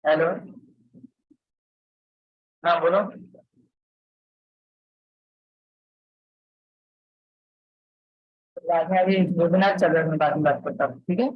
Hello. हाँ बोलो। बाद में अभी वेबिनार चल रहा है, मैं बाद में बात करता हूँ, ठीक है।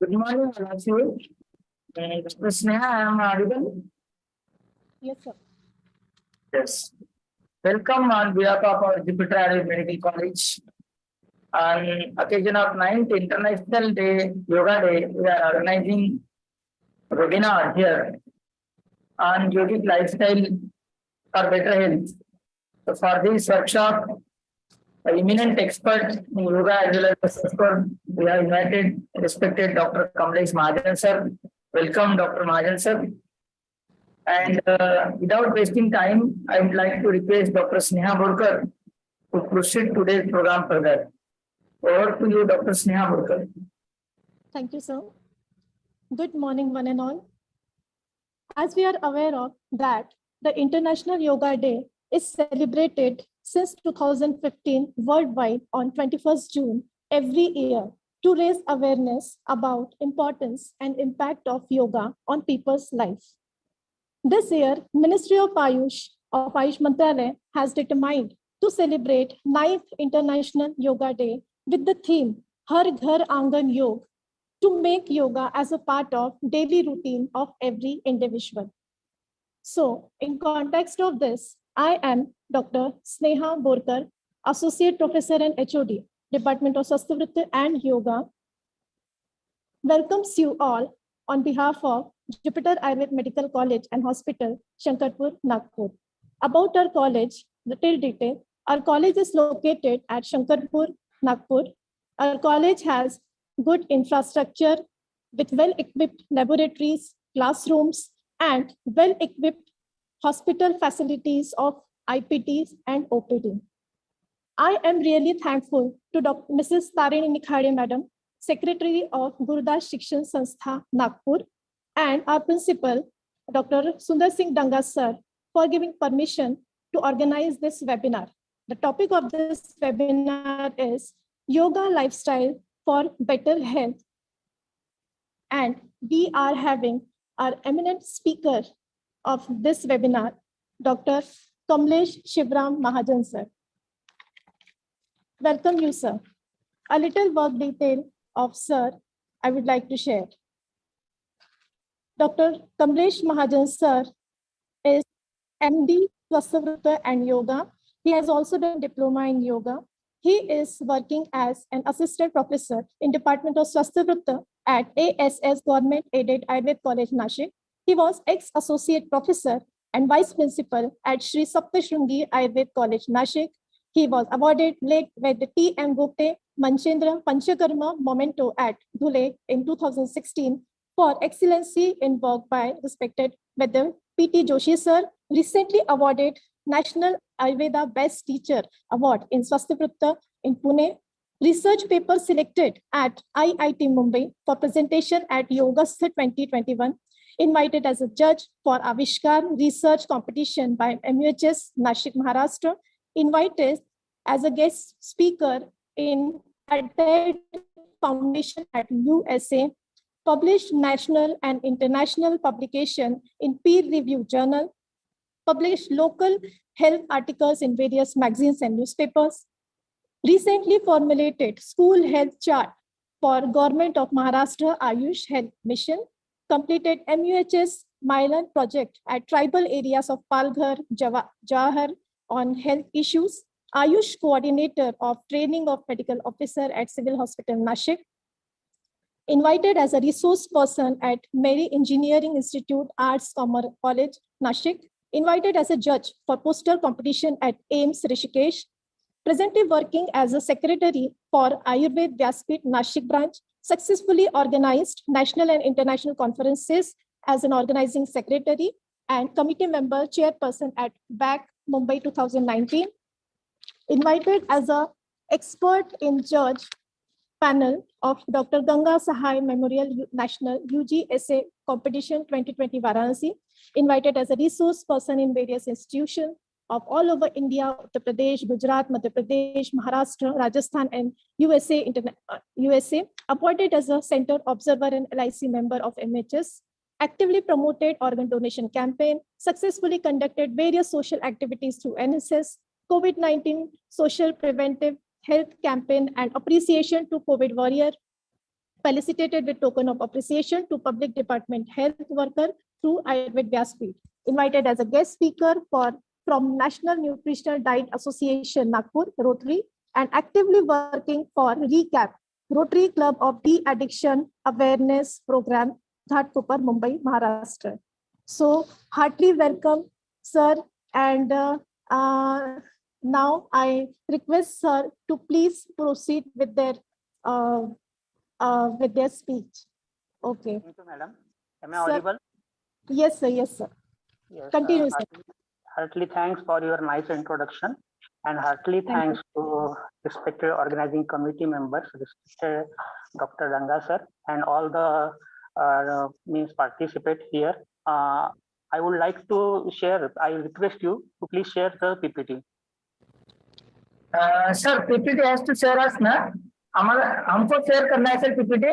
Good morning, all of you. Dr. Sneha, I am audible. Yes, sir. Yes. Welcome on behalf of our Jupiter Arrow Medical College. On occasion of 9th International Day, Yoga Day, we are organizing a webinar here on Yogic Lifestyle for better health. So for this workshop, an eminent expert in yoga as well as expert, we have invited respected Dr. Kamlesh Mahajan sir. Welcome, Dr. Mahajan sir. And without wasting time, I would like to request Dr. Sneha Borkar to proceed today's program further. Over to you, Dr. Sneha Borkar. Thank you, sir. Good morning, one and all. As we are aware of that the International Yoga Day is celebrated since 2015 worldwide on 21st June every year to raise awareness about importance and impact of yoga on people's life. This year, Ministry of Ayush Mantralaya has determined to celebrate 9th International Yoga Day with the theme Har Ghar Angan Yog, to make yoga as a part of daily routine of every individual. So, in context of this, I am Dr. Sneha Borkar, Associate Professor and HOD, Department of Swasthya and Yoga, welcomes you all on behalf of Jupiter Ayurved Medical College and Hospital, Shankarpur, Nagpur. About our college, little detail. Our college is located at Shankarpur, Nagpur. Our college has good infrastructure with well-equipped laboratories, classrooms, and well-equipped hospital facilities of IPTs and OPD. I am really thankful to Mrs. Tarini Nikhade Madam, Secretary of Gurudas Shikshan Sanstha, Nagpur, and our principal, Dr. Sundar Singh Danga sir, for giving permission to organize this webinar. The topic of this webinar is Yoga Lifestyle for Better Health. And we are having our eminent speaker of this webinar, Dr. Kamlesh Shivram Mahajan sir. Welcome you, sir. A little work detail of sir I would like to share. Dr. Kamlesh Mahajan sir is MD Swasthya and Yoga. He has also done diploma in yoga. He is working as an assistant professor in Department of Swasthya at ASS Government Aided Ayurved College, Nashik. He was ex-associate professor and vice principal at Sri Saptashringi Ayurved College, Nashik. He was awarded late with the T.M. Gupte Manchendra Panchakarma Memento at Dhule in 2016 for excellency in work by respected Madam P.T. Joshi sir, recently awarded National Ayurveda Best Teacher Award in Swasthya in Pune. Research paper selected at IIT Mumbai for presentation at Yogastha 2021. Invited as a judge for Avishkar Research Competition by MUHS Nashik, Maharashtra. Invited as a guest speaker in TED Foundation at USA. Published national and international publication in peer-reviewed journal. Published local health articles in various magazines and newspapers. Recently formulated school health chart for Government of Maharashtra Ayush Health Mission. Completed MUHS Milan project at tribal areas of Palghar, Jawahar on health issues. Ayush coordinator of training of medical officer at Civil Hospital Nashik. Invited as a resource person at Mary Engineering Institute Arts College, Nashik. Invited as a judge for poster competition at AIMS Rishikesh. Presently working as a secretary for Ayurved Vyaspit Nashik branch. Successfully organized national and international conferences as an organizing secretary and committee member chairperson at BAC Mumbai 2019. Invited as an expert in judge panel of Dr. Ganga Sahai Memorial National UG Essay Competition 2020 Varanasi. Invited as a resource person in various institutions of all over India, Uttar Pradesh, Gujarat, Madhya Pradesh, Maharashtra, Rajasthan, and USA. Appointed as a center observer and LIC member of MHS. Actively promoted organ donation campaign. Successfully conducted various social activities through NSS, COVID-19 social preventive health campaign, and appreciation to COVID warrior. felicitated with token of appreciation to Public Department Health Worker through Ayurved Vyaspeeth. Invited as a guest speaker from National Nutritional Diet Association, Nagpur, Rotary, and actively working for RECAP, Rotary Club of De-Addiction Awareness Program, Ghatkopar, Mumbai, Maharashtra. So heartily welcome, sir. And now I request sir to please proceed with their speech. Okay. Thank you, madam. Am I Sir. audible? Yes, sir. Yes, sir. Yes. Continue, sir. Heartily thanks for your nice introduction, and heartily thanks to respected organizing committee members, respected Dr. Danga sir, and all the means participate here. I would like to share. I request you to please share the PPT. Sir PPT has to share us no, हमारा हमको शेयर करना है sir PPT.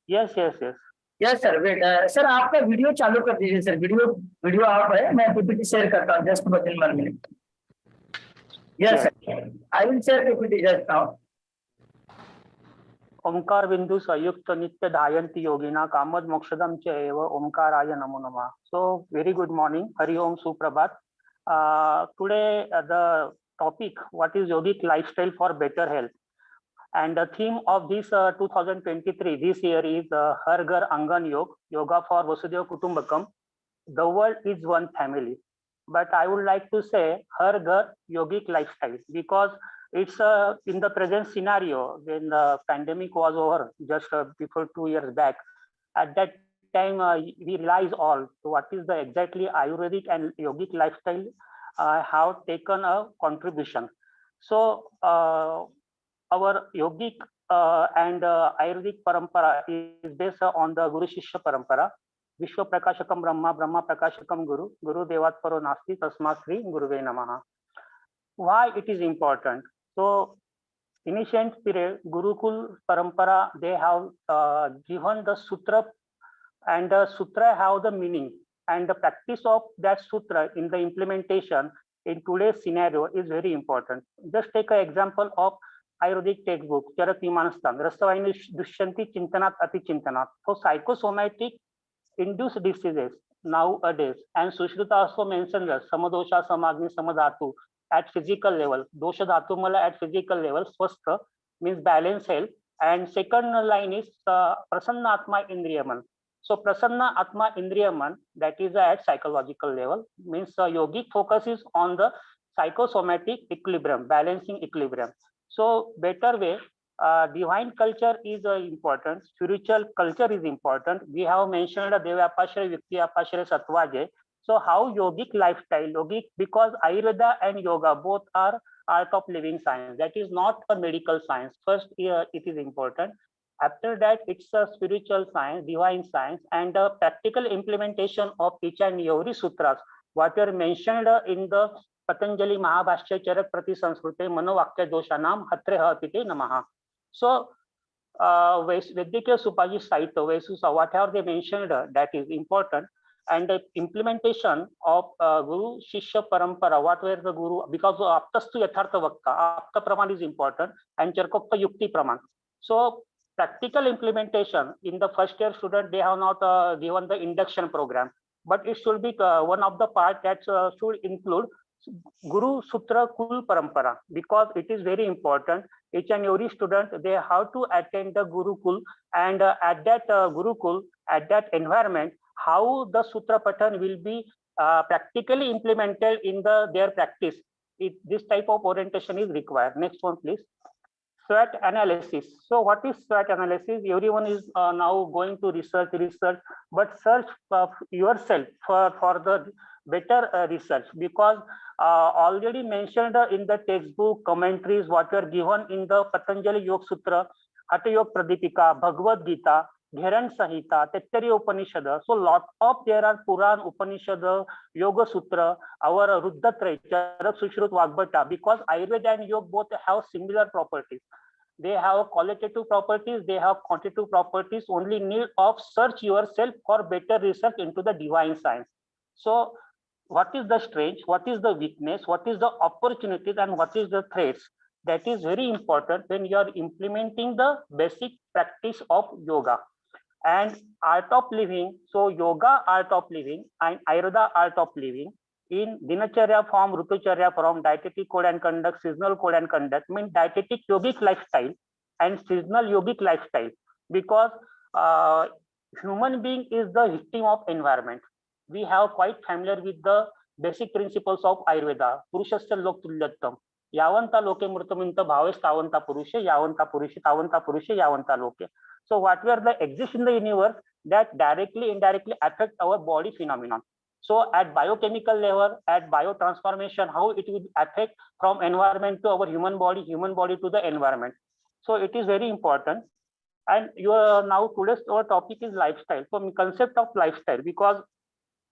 Yes, yes, yes. Yes sir, wait sir आपका video चालू कर दीजिए sir, video आप है, मैं पीपीटी शेयर करता हूँ जस्ट विद इन 1 मिनट। Yes sir, I will share PPT just now. ओंकार बिंदु संयुक्त नित्य धायंती योगिना कामद मोक्षदम च एव ओंकाराय नमो नमः. So very good morning, Hari Om Suprabhat. Today the topic, what is yogic lifestyle for better health, and the theme of this 2023 this year is Har Ghar Angan Yoga for Vasudhaiva Kutumbakam. The world is one family, but I would like to say Har Ghar Yogic Lifestyle because it's in the present scenario when the pandemic was over just before 2 years back. At that time, we realize all what is the exactly Ayurvedic and yogic lifestyle have taken a contribution. So our yogic and Ayurvedic parampara is based on the Guru Shishya parampara. Vishwa Prakashakam Brahma, Brahma Prakashakam Guru, Guru Devat Paro Nasti, Tasma Sri Guruve Namaha. Why it is important? So in ancient period, Gurukul parampara, they have given the sutra, and the sutra have the meaning, and the practice of that sutra in the implementation in today's scenario is very important. Just take an example of Ayurvedic textbook, Charak Vimanastan, Rasavayini Dushyanti Chintanat Ati Chintanat. So psychosomatic induced diseases nowadays, and Sushruta also mentioned that Samadosha, Samagni, Samadhatu at physical level, Dosha Dhatu Mala at physical level, Swastha means balance health, and second line is Prasanna Atma Indriyaman. So Prasanna Atma Indriyaman, that is at psychological level, means yogic focus is on the psychosomatic equilibrium, balancing equilibrium. So better way, divine culture is important, spiritual culture is important. We have mentioned Devyapashara, Viktiyapashara, Sattvaje. So how yogic lifestyle, yogic, because Ayurveda and yoga both are art of living science. That is not a medical science. First, it is important. After that, it's a spiritual science, divine science, and the practical implementation of each and every sutras, what are mentioned in the Patanjali Mahabhashya Charak Prati Sanskrute Manovakya Doshanam Hatre Hapite Namaha. So, Vedike Supaji Saito, Vesusa, whatever they mentioned, that is important. And the implementation of Guru Shishya Parampara, what were the Guru, because Aptastu Yathartha Vakta, Apta Praman is important, and Charkopta Yukti Praman. So, practical implementation in the first year student, they have not given the induction program, but it should be one of the part that should include Guru Sutra Kul Parampara, because it is very important. Each and every student, they have to attend the Gurukul, and at that Gurukul, at that environment, how the Sutra pattern will be practically implemented in their practice. This type of orientation is required. Next one, please. SWOT analysis. So what is SWOT analysis? Everyone is now going to research, but search yourself for the better research, because already mentioned in the textbook commentaries, what are given in the Patanjali Yoga Sutra, Hatha Yoga Pradipika, Bhagavad Gita, Gheran Samhita, Taittiriya Upanishad. So lot of there are Puran, Upanishad, Yoga Sutra, our Ruddatraya, Charak Sushrut Vagbhata, because Ayurveda and Yoga both have similar properties. They have qualitative properties, they have quantitative properties, only need of search yourself for better research into the divine science. So what is the strength, what is the weakness, what is the opportunities, and what is the threats? that is very important when you are implementing the basic practice of yoga. And art of living, so yoga art of living and Ayurveda art of living in Dinacharya form, Rutucharya form, dietetic code and conduct, seasonal code and conduct, mean dietetic yogic lifestyle and seasonal yogic lifestyle, because human being is the victim of environment. We have quite familiar with the basic principles of Ayurveda. Purushasya lok tulyattam. Yavanta loke murtaminta bhaves tavanta purushe, yavanta purushe, tavanta purushe, yavanta loke. So whatever the exist in the universe that directly, indirectly affect our body phenomenon. So at biochemical level, at biotransformation, how it will affect from environment to our human body to the environment. So it is very important. And now today's our topic is lifestyle. So concept of lifestyle, because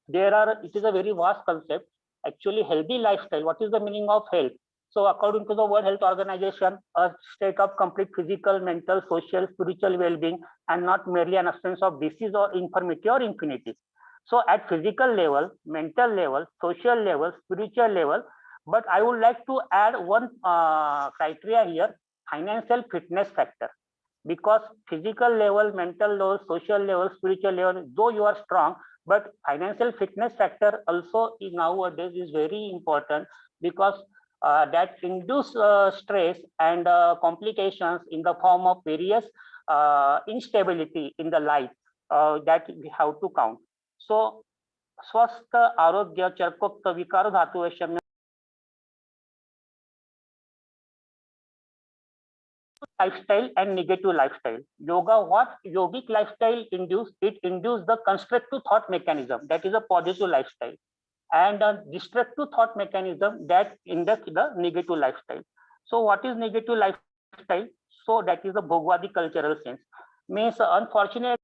it is a very vast concept. Actually, healthy lifestyle, what is the meaning of health? So according to the World Health Organization, a state of complete physical, mental, social, spiritual well-being, and not merely an absence of disease or infirmity or infinity. So at physical level, mental level, social level, spiritual level, but I would like to add one criteria here, financial fitness factor. Because physical level, mental level, social level, spiritual level, though you are strong, but financial fitness factor also nowadays is very important, because that induce stress and complications in the form of various instability in the life that we have to count. So स्वस्थ आरोग्य चरकोक्त विकार धातु वैषम्य lifestyle and negative lifestyle. Yoga, what yogic lifestyle induce? It induce the constructive thought mechanism, that is a positive lifestyle, and a destructive thought mechanism that induce the negative lifestyle. So what is negative lifestyle? So that is the Bhogwadi cultural sense. Means unfortunately,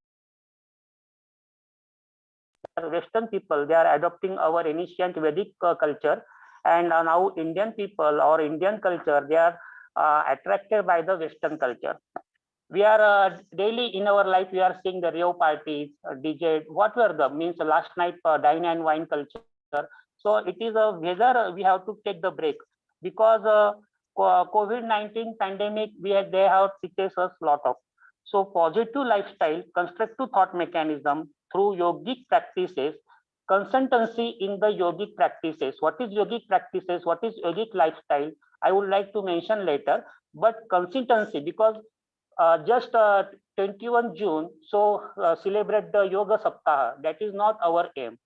Western people, they are adopting our ancient Vedic culture, and now Indian people or Indian culture, they are attracted by the Western culture. We are daily in our life, we are seeing the rave parties, DJ, what were the means last night dine and wine culture. So it is a whether we have to take the break, because COVID-19 pandemic, they have teaches us a lot of. So positive lifestyle, constructive thought mechanism through yogic practices, consistency in the yogic practices. What is yogic practices? What is yogic lifestyle? I would like to mention later, but consistency, because just 21 June, so celebrate the Yoga Saptaha. That is not our aim.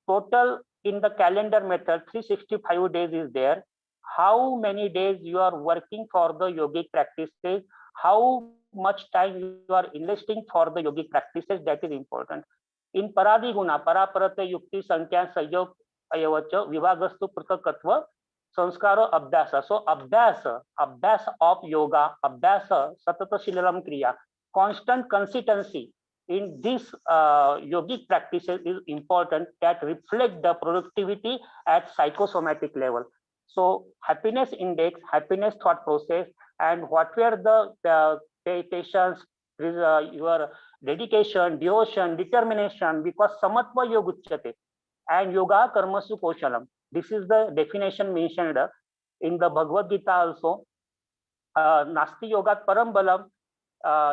Total in the calendar method, 365 days is there. How many days you are working for the yogic practices? How much time you are investing for the yogic practices? That is important. In Paradiguna, Paraparata Yukti Sankhya Sayog Ayavacha Vivagastu Prutakatva Sanskaro Abhyasa. So Abhyasa of yoga, Abhyasa Satata Shilaram Kriya, constant consistency in these yogic practices is important, that reflect the productivity at psychosomatic level. So happiness index, happiness thought process, and what were the patience, your dedication, devotion, determination, because samatva yoga uchyate, and yoga karmasu koshalam. This is the definition mentioned in the Bhagavad Gita also. Nasti yogat param balam,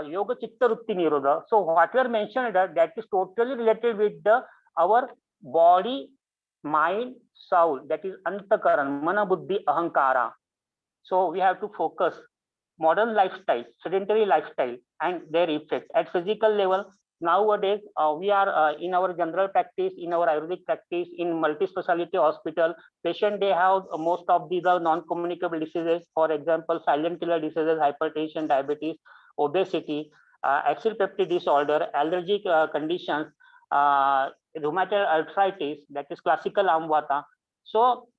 yoga chitta rutti nirodha. So what we are mentioned that is totally related with our body, mind, soul, that is antakaran, mana buddhi ahankara. So we have to focus modern lifestyle, sedentary lifestyle, and their effect at physical level. Nowadays, we are in our general practice, in our Ayurvedic practice, in multi-speciality hospital, patient, they have most of the non-communicable diseases, for example, silent killer diseases, hypertension, diabetes, obesity, axial peptide disorder, allergic conditions, rheumatoid arthritis, that is classical amvata. So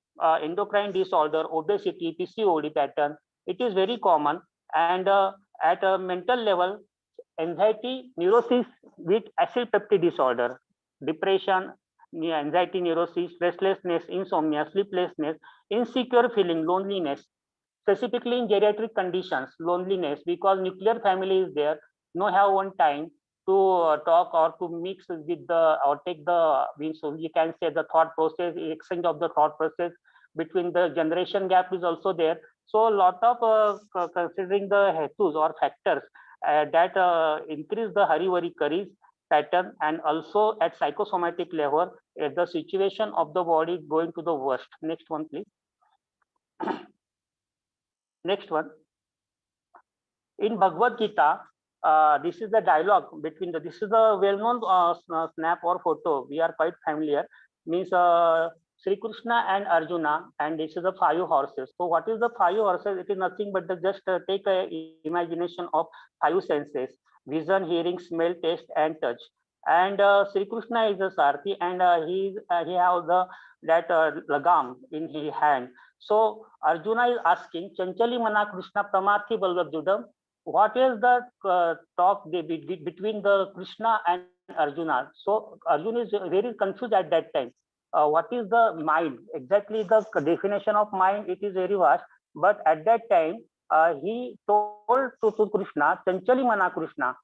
endocrine disorder, obesity, PCOD pattern, it is very common. And at a mental level, anxiety, neurosis with acyl peptide disorder, depression, anxiety, neurosis, restlessness, insomnia, sleeplessness, insecure feeling, loneliness, specifically in geriatric conditions, loneliness, because nuclear family is there, no have one time to talk or to mix with the or take the means, so you can say the thought process, exchange of the thought process between the generation gap is also there. So a lot of considering the hetus or factors that increase the hari karis pattern, and also at psychosomatic level, the situation of the body going to the worst. Next one, please. Next one. In Bhagavad Gita, this is the dialogue between the, this is a well-known snap or photo. We are quite familiar. Means Sri Krishna and Arjuna, and this is the 5 horses. So what is the 5 horses? It is nothing but the just take a imagination of 5 senses: vision, hearing, smell, taste, and touch. And Sri Krishna is a Sarthi, and he has the that lagam in his hand. So Arjuna is asking, Chanchali Mana Krishna Pramarthi Balgabjudam, what is the talk between the Krishna and Arjuna? So Arjuna is very confused at that time. What is the mind? Exactly the definition of mind, it is very vast. But at that time, he told to Krishna, Chanchali Mana Krishna,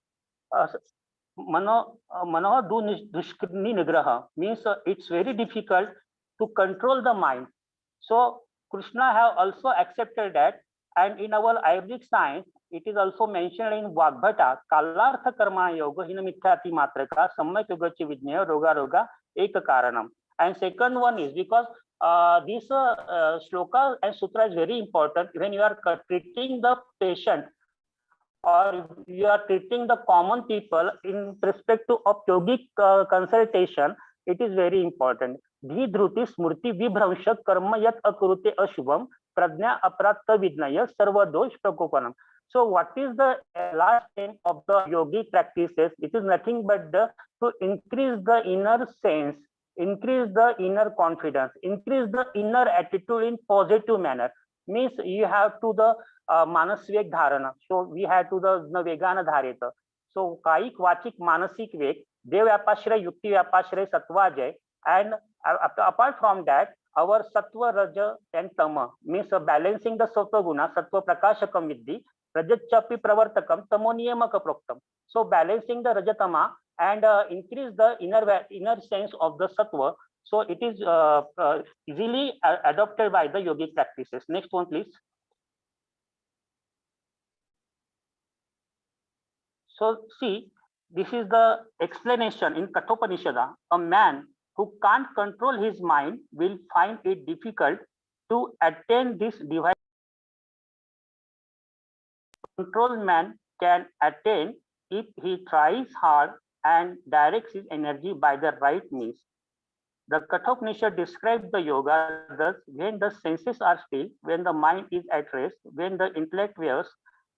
Mano Dushkrini Nigraha, means it's very difficult to control the mind. So Krishna have also accepted that, and in our Ayurvedic science, it is also mentioned in Vagbhata, Kalartha Karma Yoga Hinamityati Matraka Samyak Yogachi Vidnaya Roga Roga Eka Karanam. And second one is because this shloka and sutra is very important when you are treating the patient or you are treating the common people in respect to of yogic consultation. It is very important. Dhruti smurti vibhramsha karma yat akurute ashubham prajna apratta vidnaya sarvadosh prakopanam. So what is the last aim of the yogic practices? It is nothing but to increase the inner sense, increase the inner confidence, increase the inner attitude in positive manner. Means you have to the मानसवेग धारणा. So we have to the वेगान धारित. So कायिक वाचिक मानसिक वेग, देव व्यापाश्रय, युक्ति व्यापाश्रय, सत्वाजय, and apart from that, our sattva, raja, and tama means balancing the sattva guna, sattva prakashakam vidhi, rajacchapi pravartakam, tamo niyamaka proktam. So balancing the rajatama and increase the inner sense of the sattva. So it is easily adopted by the yogic practices. Next one, please. So see, this is the explanation in Kathopanishada. A man who can't control his mind will find it difficult to attain this divine control. Man can attain if he tries hard and directs his energy by the right means. The Kathopanishad describes the yoga thus: when the senses are still, when the mind is at rest, when the intellect wears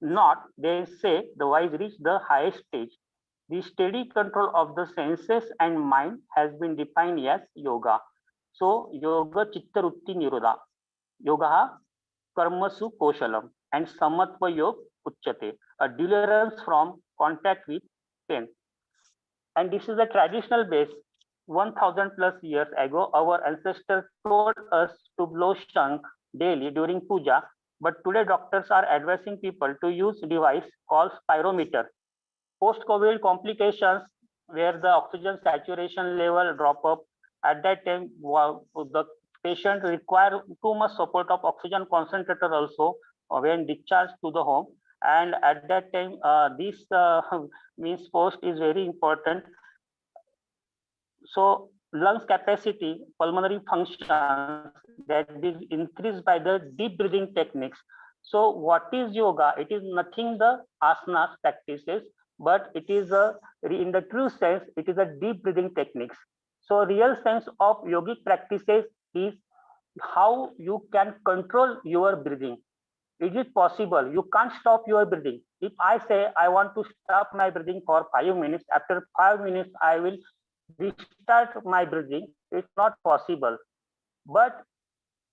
not, they say the wise reach the highest stage. The steady control of the senses and mind has been defined as yoga. So yoga chitta rutti nirodha, yoga karmasu koshalam, and samatva yog uchyate, a deliverance from contact with pain. And this is a traditional base. 1000 plus years ago, our ancestors told us to blow shank daily during puja, but today doctors are advising people to use a device called spirometer. Post-COVID complications where the oxygen saturation level drop up, at that time the patient require too much support of oxygen concentrator also when discharged to the home. And at that time, this means post is very important. So lungs capacity, pulmonary functions, that is increased by the deep breathing techniques. So what is yoga? It is nothing the asanas practices, but it is in the true sense, it is a deep breathing techniques. So real sense of yogic practices is how you can control your breathing. Is it possible? You can't stop your breathing. If I say I want to stop my breathing for 5 minutes, after 5 minutes I will restart my breathing. It's not possible. But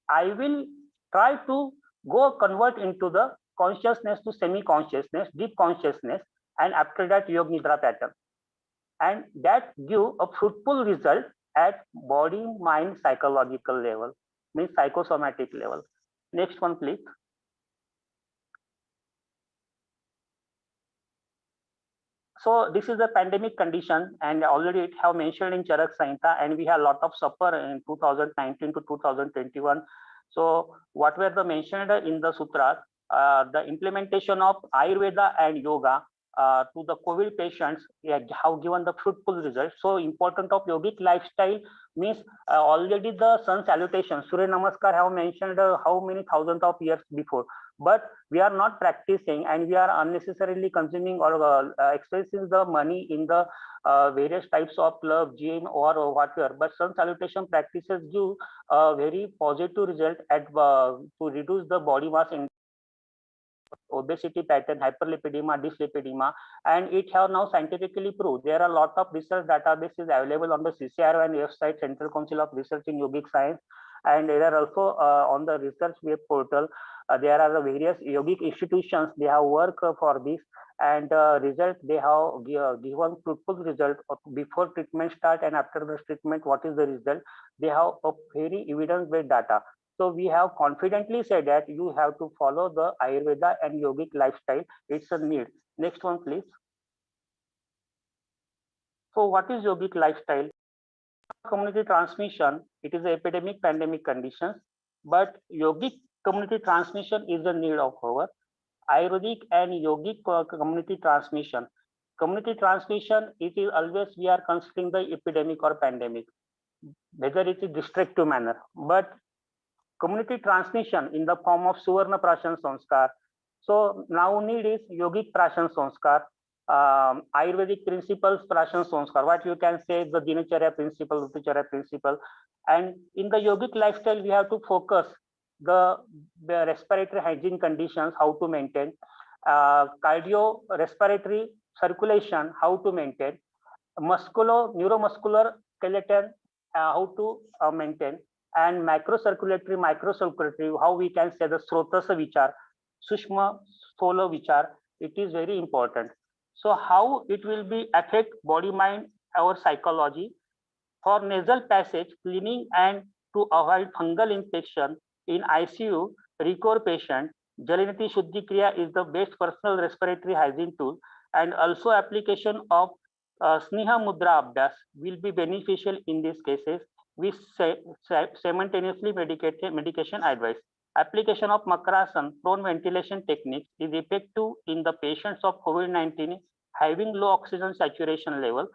I will try to go convert into the consciousness to semi-consciousness, deep consciousness, and after that Yoga Nidra pattern. And that give a fruitful result at body, mind, psychological level, means psychosomatic level. Next one, please. So this is the pandemic condition, and already it have mentioned in Charak Samhita, and we have a lot of suffer in 2019 to 2021 So what were the mentioned in the sutras, the implementation of Ayurveda and yoga to the COVID patients have given the fruitful results. So important of yogic lifestyle means already the sun salutation, Surya Namaskar have mentioned how many thousands of years before, but we are not practicing and we are unnecessarily consuming or expressing the money in the various types of club, gym or whatever. But sun salutation practices give a very positive result at to reduce the body mass index, obesity pattern, hyperlipidemia, dyslipidemia, and it have now scientifically proved. There are a lot of research databases available on the CCRY and website, Central Council of Research in Yogic Science, and there are also on the research web portal. There are the various yogic institutions. They have worked for this, and result they have given fruitful result before treatment start and after the treatment. What is the result? They have a very evidence-based data. So we have confidently said that you have to follow the Ayurveda and yogic lifestyle. It's a need. Next one, please. So what is yogic lifestyle? Community transmission, it is epidemic pandemic conditions, but yogic community transmission is a need of our Ayurvedic and yogic community transmission. Community transmission, it is always we are considering the epidemic or pandemic, whether it is destructive manner, but community transmission in the form of Suvarna Prashan Sanskar. So now need is Yogic Prashan Sanskar, Ayurvedic principles Prashan Sanskar, what you can say the Dinacharya principle, Rutucharya principle. And in the yogic lifestyle, we have to focus the respiratory hygiene conditions, how to maintain, cardio respiratory circulation, how to maintain, neuromuscular skeleton, how to maintain, and microcirculatory, how we can say the Srotasa Vichar, Sushma Sthola Vichar, it is very important. So how it will be affect body, mind, our psychology. For nasal passage, cleaning and to avoid fungal infection in ICU, recover patient, Jalinati Shuddhi Kriya is the best personal respiratory hygiene tool, and also application of Sneha Mudra Abhyas will be beneficial in these cases. We simultaneously medication advice. Application of Makrasan, prone ventilation techniques is effective in the patients of COVID-19 having low oxygen saturation level.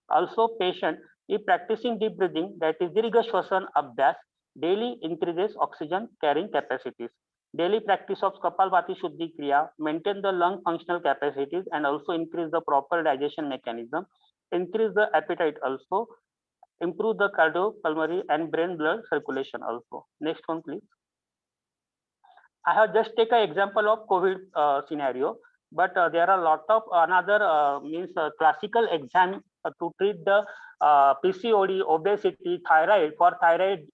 Also, patient if practicing deep breathing, that is Dirgha Shwasan Abhyas, daily increases oxygen carrying capacities. Daily practice of Kapalbhati Shuddhi Kriya maintain the lung functional capacities and also increase the proper digestion mechanism, increase the appetite also, improve the cardiopulmonary and brain blood circulation also. Next one, please. I have just taken an example of COVID scenario, but there are a lot of another classical exam to treat the PCOD, obesity, thyroid, for thyroid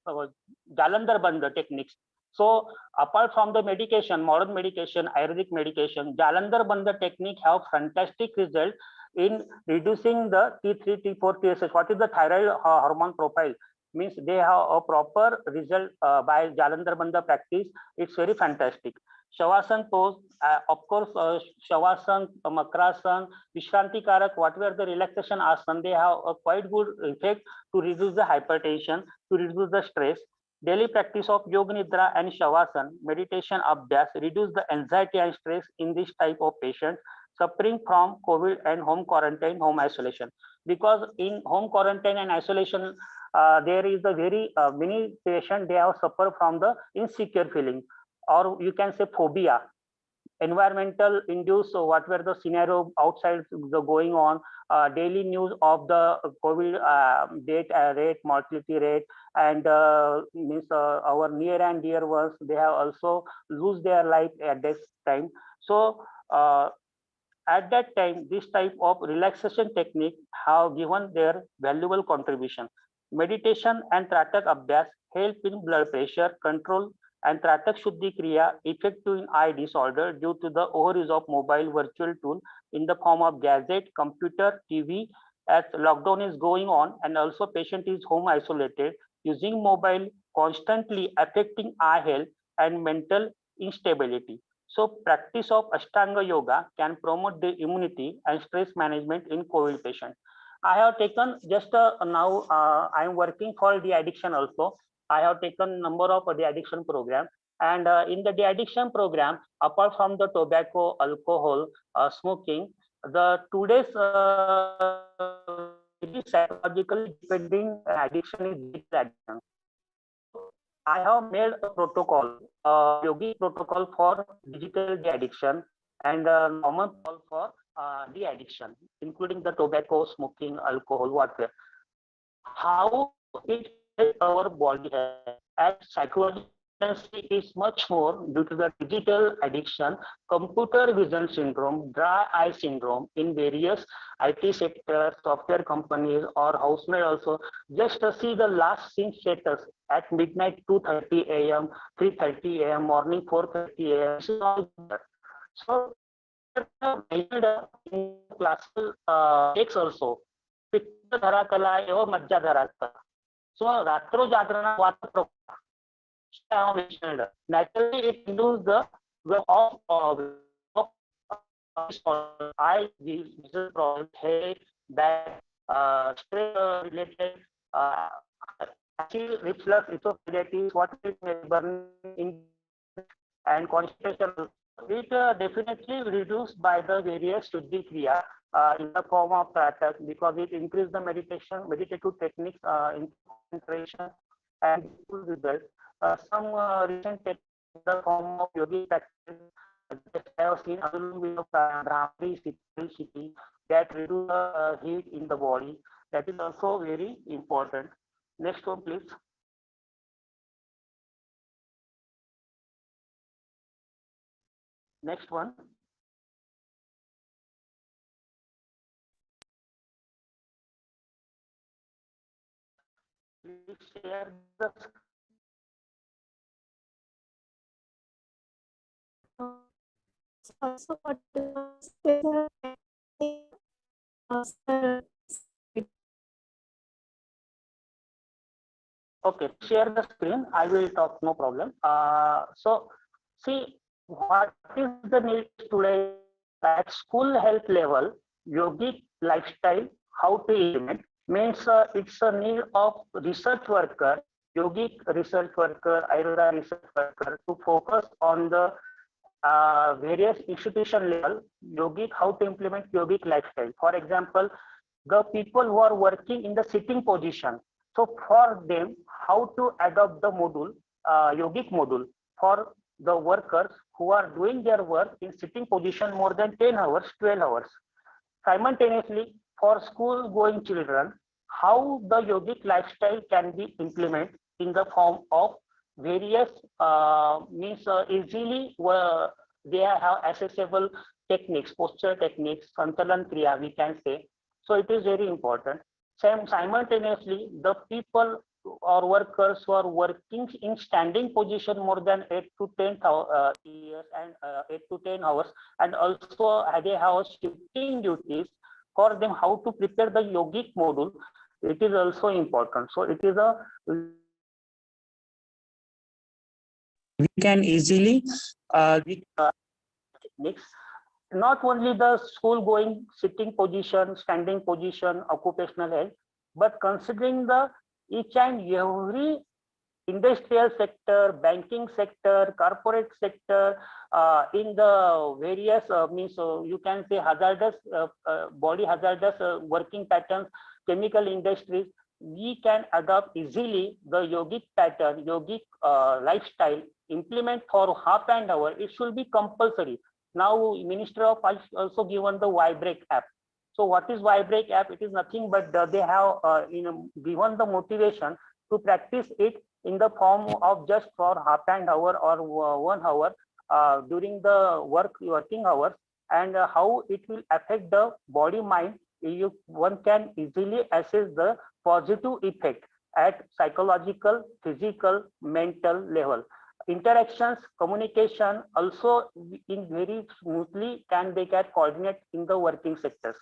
Jalandhar Bandha techniques. So apart from the medication, modern medication, Ayurvedic medication, Jalandhar Bandha technique have fantastic result in reducing the T3, T4, TSH. What is the thyroid hormone profile? Means they have a proper result by Jalandhar Bandha practice. It's very fantastic. Shavasana pose, of course, Shavasana, Makrasan, Vishranti Karak, whatever the relaxation asana, they have a quite good effect to reduce the hypertension, to reduce the stress. Daily practice of Yoga Nidra and Shavasana, meditation Abhyas, reduce the anxiety and stress in this type of patients suffering from COVID and home quarantine, home isolation. Because in home quarantine and isolation, there is a very many patients, they have suffer from the insecure feeling, or you can say phobia, environmental induced, so whatever the scenario outside the going on, daily news of the COVID rate, mortality rate, and means our near and dear ones, they have also lose their life at this time. So at that time, this type of relaxation technique have given their valuable contribution. Meditation and Tratak Abhyas help in blood pressure control, and Tratak Shuddhi Kriya effective in eye disorder due to the overuse of mobile virtual tool in the form of gadget, computer, TV, as lockdown is going on and also patient is home isolated, using mobile constantly affecting eye health and mental instability. So practice of Ashtanga Yoga can promote the immunity and stress management in COVID patients. I have taken just now I am working for the addiction also. I have taken number of de-addiction program, and in the de-addiction program, apart from the tobacco, alcohol, smoking, the today's very psychologically depending addiction is digital addiction. I have made a protocol, yogi protocol for digital de-addiction and normal protocol for de-addiction, including the tobacco, smoking, alcohol, water. How it affects our body health and psychological dependency is much more due to the digital addiction, computer vision syndrome, dry eye syndrome in various IT sectors, software companies, or housemaid also. Just see the last seen status at midnight 2:30 a.m., 3:30 a.m., morning 4:30 a.m. This is all there. So measured in classical takes also. पित्त धरा कला एवं मज्जा धरा कला. So ratro jagrana vata naturally it induces the of eye visual problem, head, back, stress related acid reflux, esophagitis, what is burning in and constipation. It definitely reduced by the various Shuddhi Kriya in the form of pratak, because it increased the meditative techniques in concentration and good result. Some recent techniques in the form of yogic practice I have seen Brahmari Siddhi that reduce the heat in the body. That is also very important. Next one, please. Next one. Please share the Also, what okay, share the screen. I will talk, no problem. So, see, what is the need today at school health level, yogic lifestyle, how to implement, means it's a need of research worker, yogic research worker, Ayurveda research worker to focus on the various institution level, yogic, how to implement yogic lifestyle. For example, the people who are working in the sitting position. So for them, how to adopt the module, yogic module for the workers who are doing their work in sitting position more than 10 hours, 12 hours. Simultaneously, for school going children, how the yogic lifestyle can be implemented in the form of various means easily they have accessible techniques, posture techniques, santalan kriya, we can say. So it is very important. Simultaneously, the people or workers who are working in standing position more than 8 to 10 years and 8 to 10 hours, and also they have shifting duties, for them how to prepare the yogic module, it is also important. So it is a we can easily techniques. Not only the school going sitting position, standing position, occupational health, but considering the each and every industrial sector, banking sector, corporate sector, in the various means you can say hazardous body hazardous working patterns, chemical industries, we can adopt easily the yogic pattern, yogic lifestyle, implement for half an hour. It should be compulsory. Now, Minister of Health also given the Vibrate app. So, what is Vibrate app? It is nothing but they have given the motivation to practice it in the form of just for half an hour or 1 hour during the working hours, and how it will affect the body mind. One can easily assess the positive effect at psychological, physical, mental level. Interactions, communication also in very smoothly they can coordinate in the working sectors.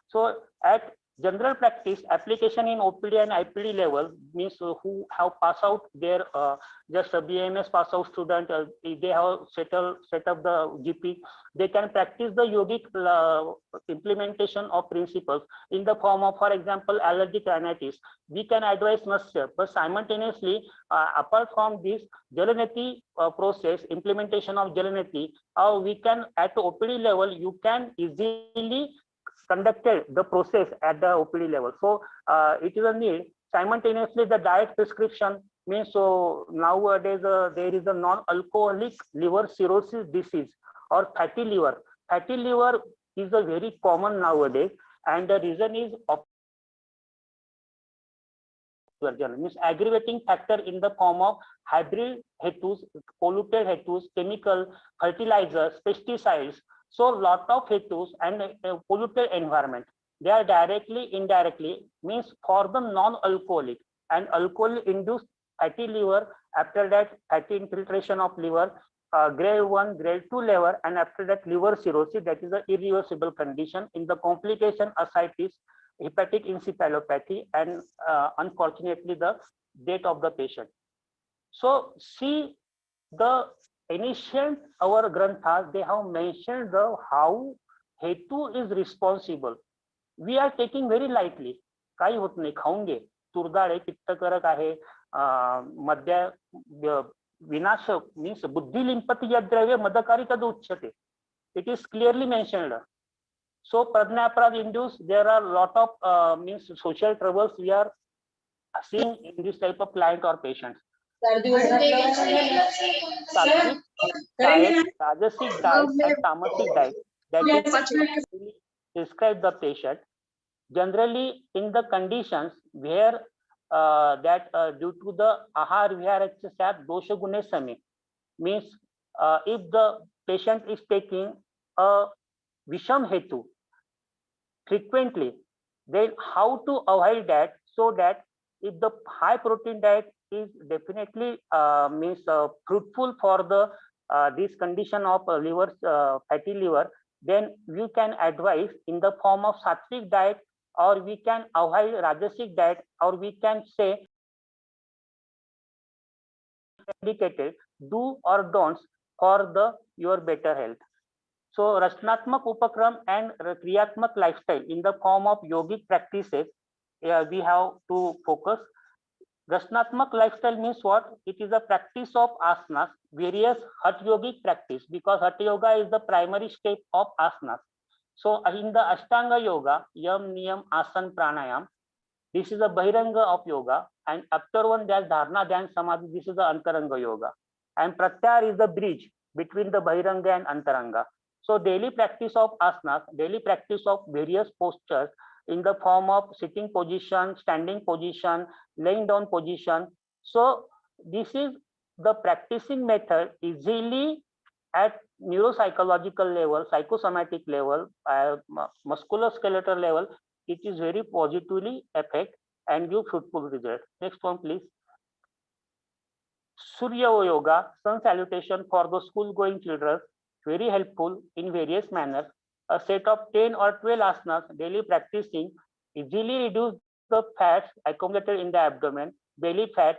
So at General practice application in OPD and IPD level means who have passed out their just a BMS pass out student, if they have set up the GP, they can practice the yogic implementation of principles in the form of, for example, allergic rhinitis. We can advise Nasya, but simultaneously, apart from this Jalanati process, implementation of Jalanati, we can at OPD level, you can easily conducted the process at the OPD level. So it is a need. Simultaneously, the diet prescription means, so nowadays there is a non-alcoholic liver cirrhosis disease or fatty liver. Fatty liver is a very common nowadays, and the reason is means aggravating factor in the form of hybrid hetus, polluted hetus, chemical fertilizers, pesticides. So lot of hetus and polluted environment, they are directly, indirectly means for the non-alcoholic and alcohol induced fatty liver, after that fatty infiltration of liver, grade 1, grade 2 liver, and after that liver cirrhosis, that is an irreversible condition. In the complication, ascites, hepatic encephalopathy, and unfortunately the death of the patient. So see the ancient our granthas, they have mentioned the how hetu is responsible. We are taking very lightly. काही होत नाही, खाऊन घे, तुरदाळ आहे, पित्तकारक आहे, मद्य विनाशक means बुद्धी लिंपती या द्रव्य मदकारी तद उच्यते. It is clearly mentioned. So pradnya aparad induced, there are lot of means social troubles we are seeing in this type of client or patients. Sattvic diet, rajasic diet, and tamasic diet that is prescribed the patient. Generally, in the conditions where due to the ahar viharacha sap dosha gune same, means if the patient is taking a visham hetu frequently, then how to avoid that, so that if the high protein diet is definitely means fruitful for the this condition of liver fatty liver, then we can advise in the form of sattvic diet, or we can avoid rajasic diet, or we can say indicated do or don'ts for the your better health. So Rachnatmak Upakram and Kriyatmak lifestyle in the form of yogic practices, we have to focus. Rachnatmak lifestyle means what? It is a practice of asanas, various Hatha yogic practice, because Hatha yoga is the primary step of asanas. So in the Ashtanga yoga, yam, niyam, asan, pranayam, this is a bahiranga of yoga, and after one there's dharana, dhyan, samadhi, this is the antaranga yoga. And pratyahara is the bridge between the bahiranga and antaranga. So daily practice of asanas, daily practice of various postures in the form of sitting position, standing position, laying down position. So this is the practicing method easily at neuropsychological level, psychosomatic level, musculoskeletal level. It is very positively affect and give fruitful result. Next one, please. Surya Yoga, sun salutation for the school going children, very helpful in various manners. A set of 10 or 12 asanas daily practicing easily reduce the fats accumulated in the abdomen. Belly fat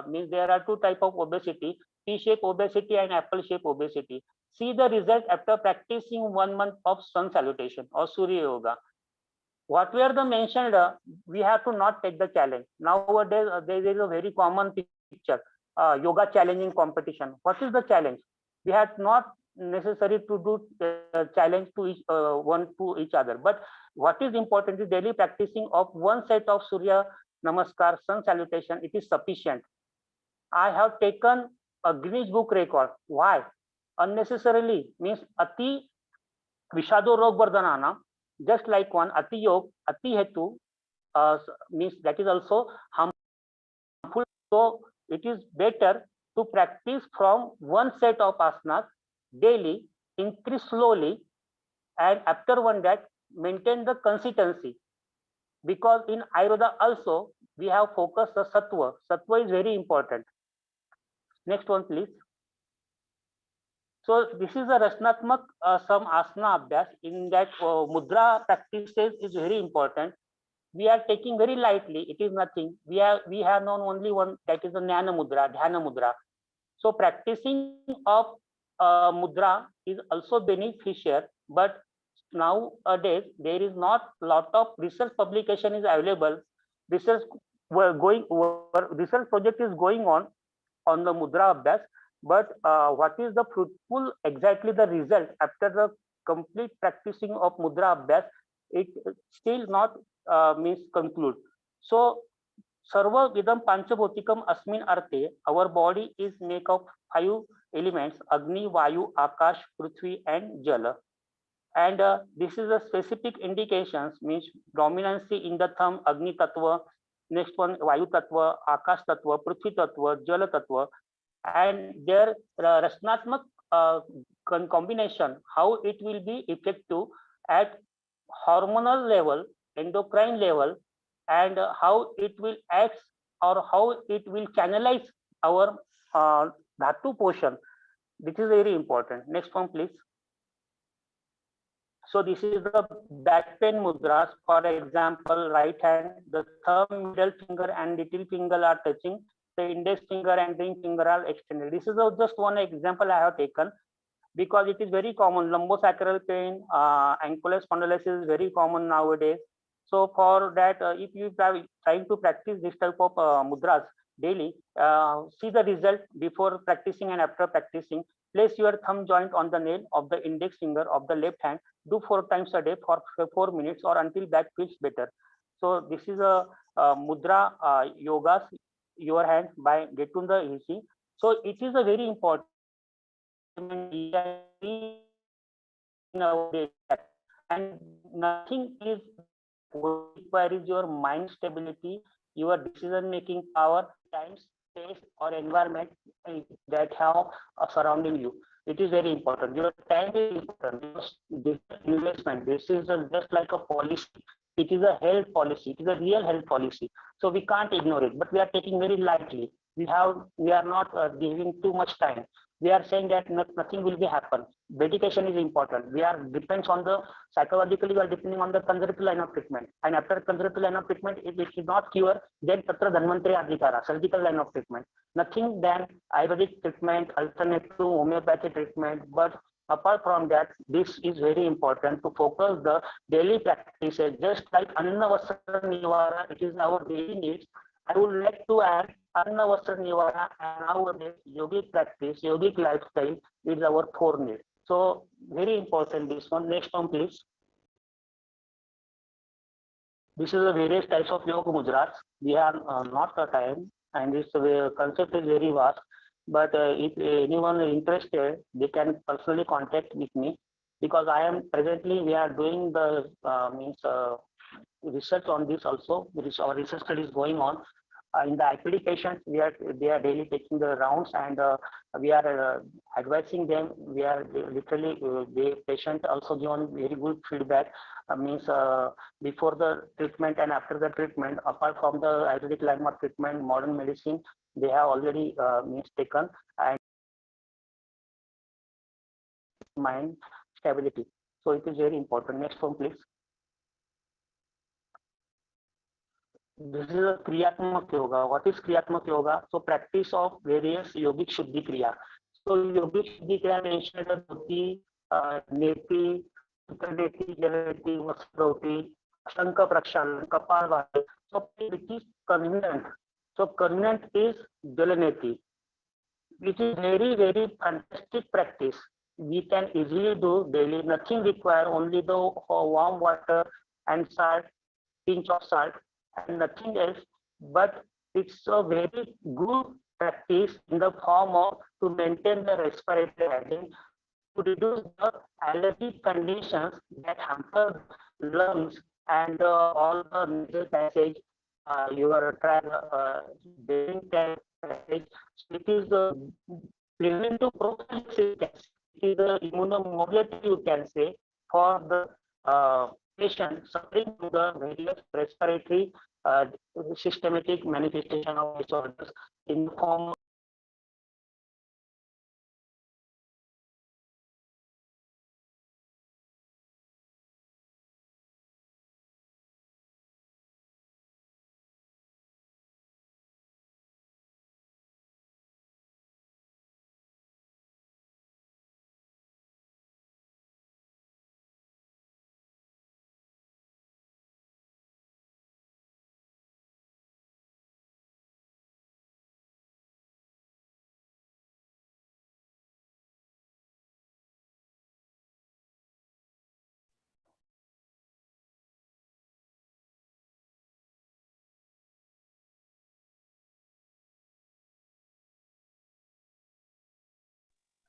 means there are two types of obesity, T-shaped obesity and apple-shaped obesity. See the result after practicing 1 month of sun salutation or Surya Yoga. What were the mentioned, we have to not take the challenge. Nowadays, there is a very common picture, yoga challenging competition. What is the challenge? We have not necessary to do challenge to each one to each other, but what is important is daily practicing of one set of Surya Namaskar, sun salutation. It is sufficient. I have taken a Guinness Book record. Why? Unnecessarily means ati vishado rog vardhanana, just like one ati yog, ati hetu means that is also harmful. So it is better to practice from one set of asanas daily, increase slowly, and after one that maintain the consistency. Because in Ayurveda also we have focused the sattva. Sattva is very important. Next one, please. So this is a Rachnatmak some asana abhyas. In that mudra practices is very important. we are taking very lightly. It is nothing. We have known only one, that is the Jnana Mudra, Dhyana Mudra. So practicing of mudra is also beneficial, but nowadays there is not lot of research publication is available. Research research project is going on the mudra abhyas, but what is the fruitful exactly the result after the complete practicing of mudra abhyas, it still not means conclude. So serve विदम panchabotikam asmin arte, our body is made of 5 elements: agni, vayu, akash, prithvi and jala. And this is a specific indications, means dominancy in the thumb, agni tattva, next one vayu tattva, akash tattva, prithvi tattva, jala tattva. And their rasnatmak combination, how it will be effective at hormonal level, endocrine level, and how it will act or how it will channelize our dhatu portion. This is very important. Next one, please. So this is the back pain mudras. For example, right hand, the thumb, middle finger, and little finger are touching. The index finger and ring finger are extended. This is just one example I have taken, because it is very common. Lumbosacral pain, ankylosing spondylosis is very common nowadays. So for that, if you are trying to practice this type of mudras daily, see the result before practicing and after practicing. Place your thumb joint on the nail of the index finger of the left hand. Do 4 times a day for 4 minutes or until back feels better. So this is a mudra yogas, your hand by Getunda Easy. So it is a very important in our day, and nothing is requires your mind stability, your decision making power, times, space or environment that have surrounding you. It is very important. Your time is important. This investment, this is just like a policy. It is a health policy. It is a real health policy. So we can't ignore it, but we are taking very lightly. We are not giving too much time. We are saying that nothing will be happen. Medication is important. We are depends on the psychologically, we are depending on the conservative line of treatment. And after conservative line of treatment, if it is not cure, then tatra dhanvantari adhikara, surgical line of treatment. Nothing than Ayurvedic treatment, alternative homeopathy treatment. But apart from that, this is very important to focus the daily practices, just like Anna Vastra Nivara, it is our daily needs. I would like to add Anna Vastra Nivara and our yogic practice, yogic lifestyle is our core need. So very important this one. Next one, please. This is the various types of yoga mudras. We have not the time, and this concept is very vast. But if anyone is interested, they can personally contact with me, because I am presently we are doing the research on this also. Our research study is going on. In the IPD patients, they are daily taking the rounds, and we are advising them. We are literally the patient also given very good feedback. Before the treatment and after the treatment, apart from the Ayurvedic line of treatment, modern medicine, they have already taken, and mind stability. So it is very important. Next one, please. This is a Kriyatmak Yoga. What is Kriyatmak Yoga? So practice of various yogic Shuddhi Kriya. So yogic Shuddhi Kriya mentioned Dhoti, Neti, Uttaneti, Jaleti, Vastroti, Shanka Prakshalan, Kapalvati. So it is convenient. So convenient is Jalaneti, which is very, very fantastic practice. We can easily do daily. Nothing require, only the warm water and salt, pinch of salt, and nothing else. But it's a very good practice in the form of to maintain the respiratory hygiene, to reduce the allergic conditions that hamper lungs and all the nasal passage, your breathing passage. It is the preventive prophylaxis. It is the immunomodulator, you can say, for the patient suffering from the various respiratory systematic manifestation of disorders in the form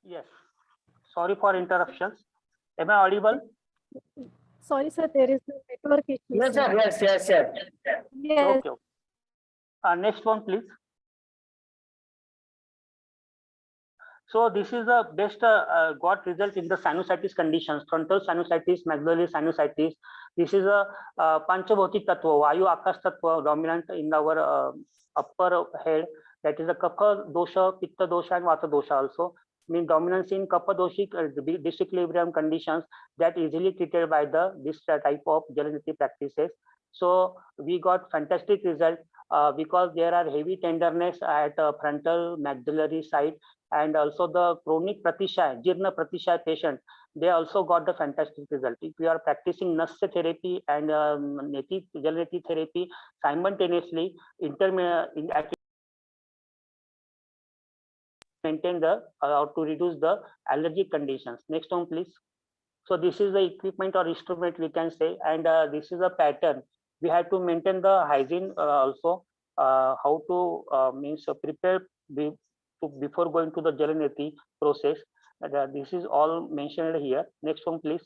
Yes. Sorry for interruptions. Am I audible? Sorry, sir, there is a network issue. Yes, sir. sir. Yes. Yes, Okay. Next one, please. So this is the best got result in the sinusitis conditions, frontal sinusitis, maxillary sinusitis. This is a Panchabhautik Tattva, Vayu Akash Tattva dominant in our upper head. That is a Kapha dosha, Pitta dosha, and Vata dosha also. Mean dominance in Kapha doshic disequilibrium conditions that easily treated by this type of Jalaniti practices. So we got fantastic result because there are heavy tenderness at frontal maxillary side, and also the chronic pratishay, Jirna pratishay patient, they also got the fantastic result. If we are practicing Nasya therapy and native Jalaniti therapy simultaneously, maintain the to reduce the allergic conditions. Next one, please. So this is the equipment or instrument we can say, and this is a pattern. We have to maintain the hygiene also. How to means prepare before going to the Jalaneti process. This is all mentioned here. Next one, please.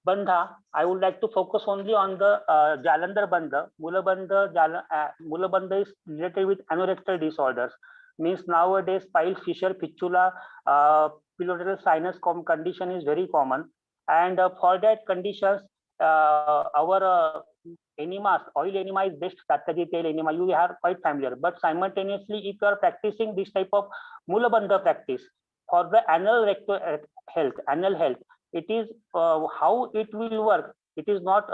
Bandha, I would like to focus only on the Jalandhar Bandha. Mula Bandha is related with anorectal disorders. Means nowadays pile fissure, fistula, pilotary sinus condition is very common. And for that conditions, our enemas, oil enema is best, Tattaji tail enema, you are quite familiar. But simultaneously, if you are practicing this type of Mula Bandha practice for the anal health, it is how it will work. It is not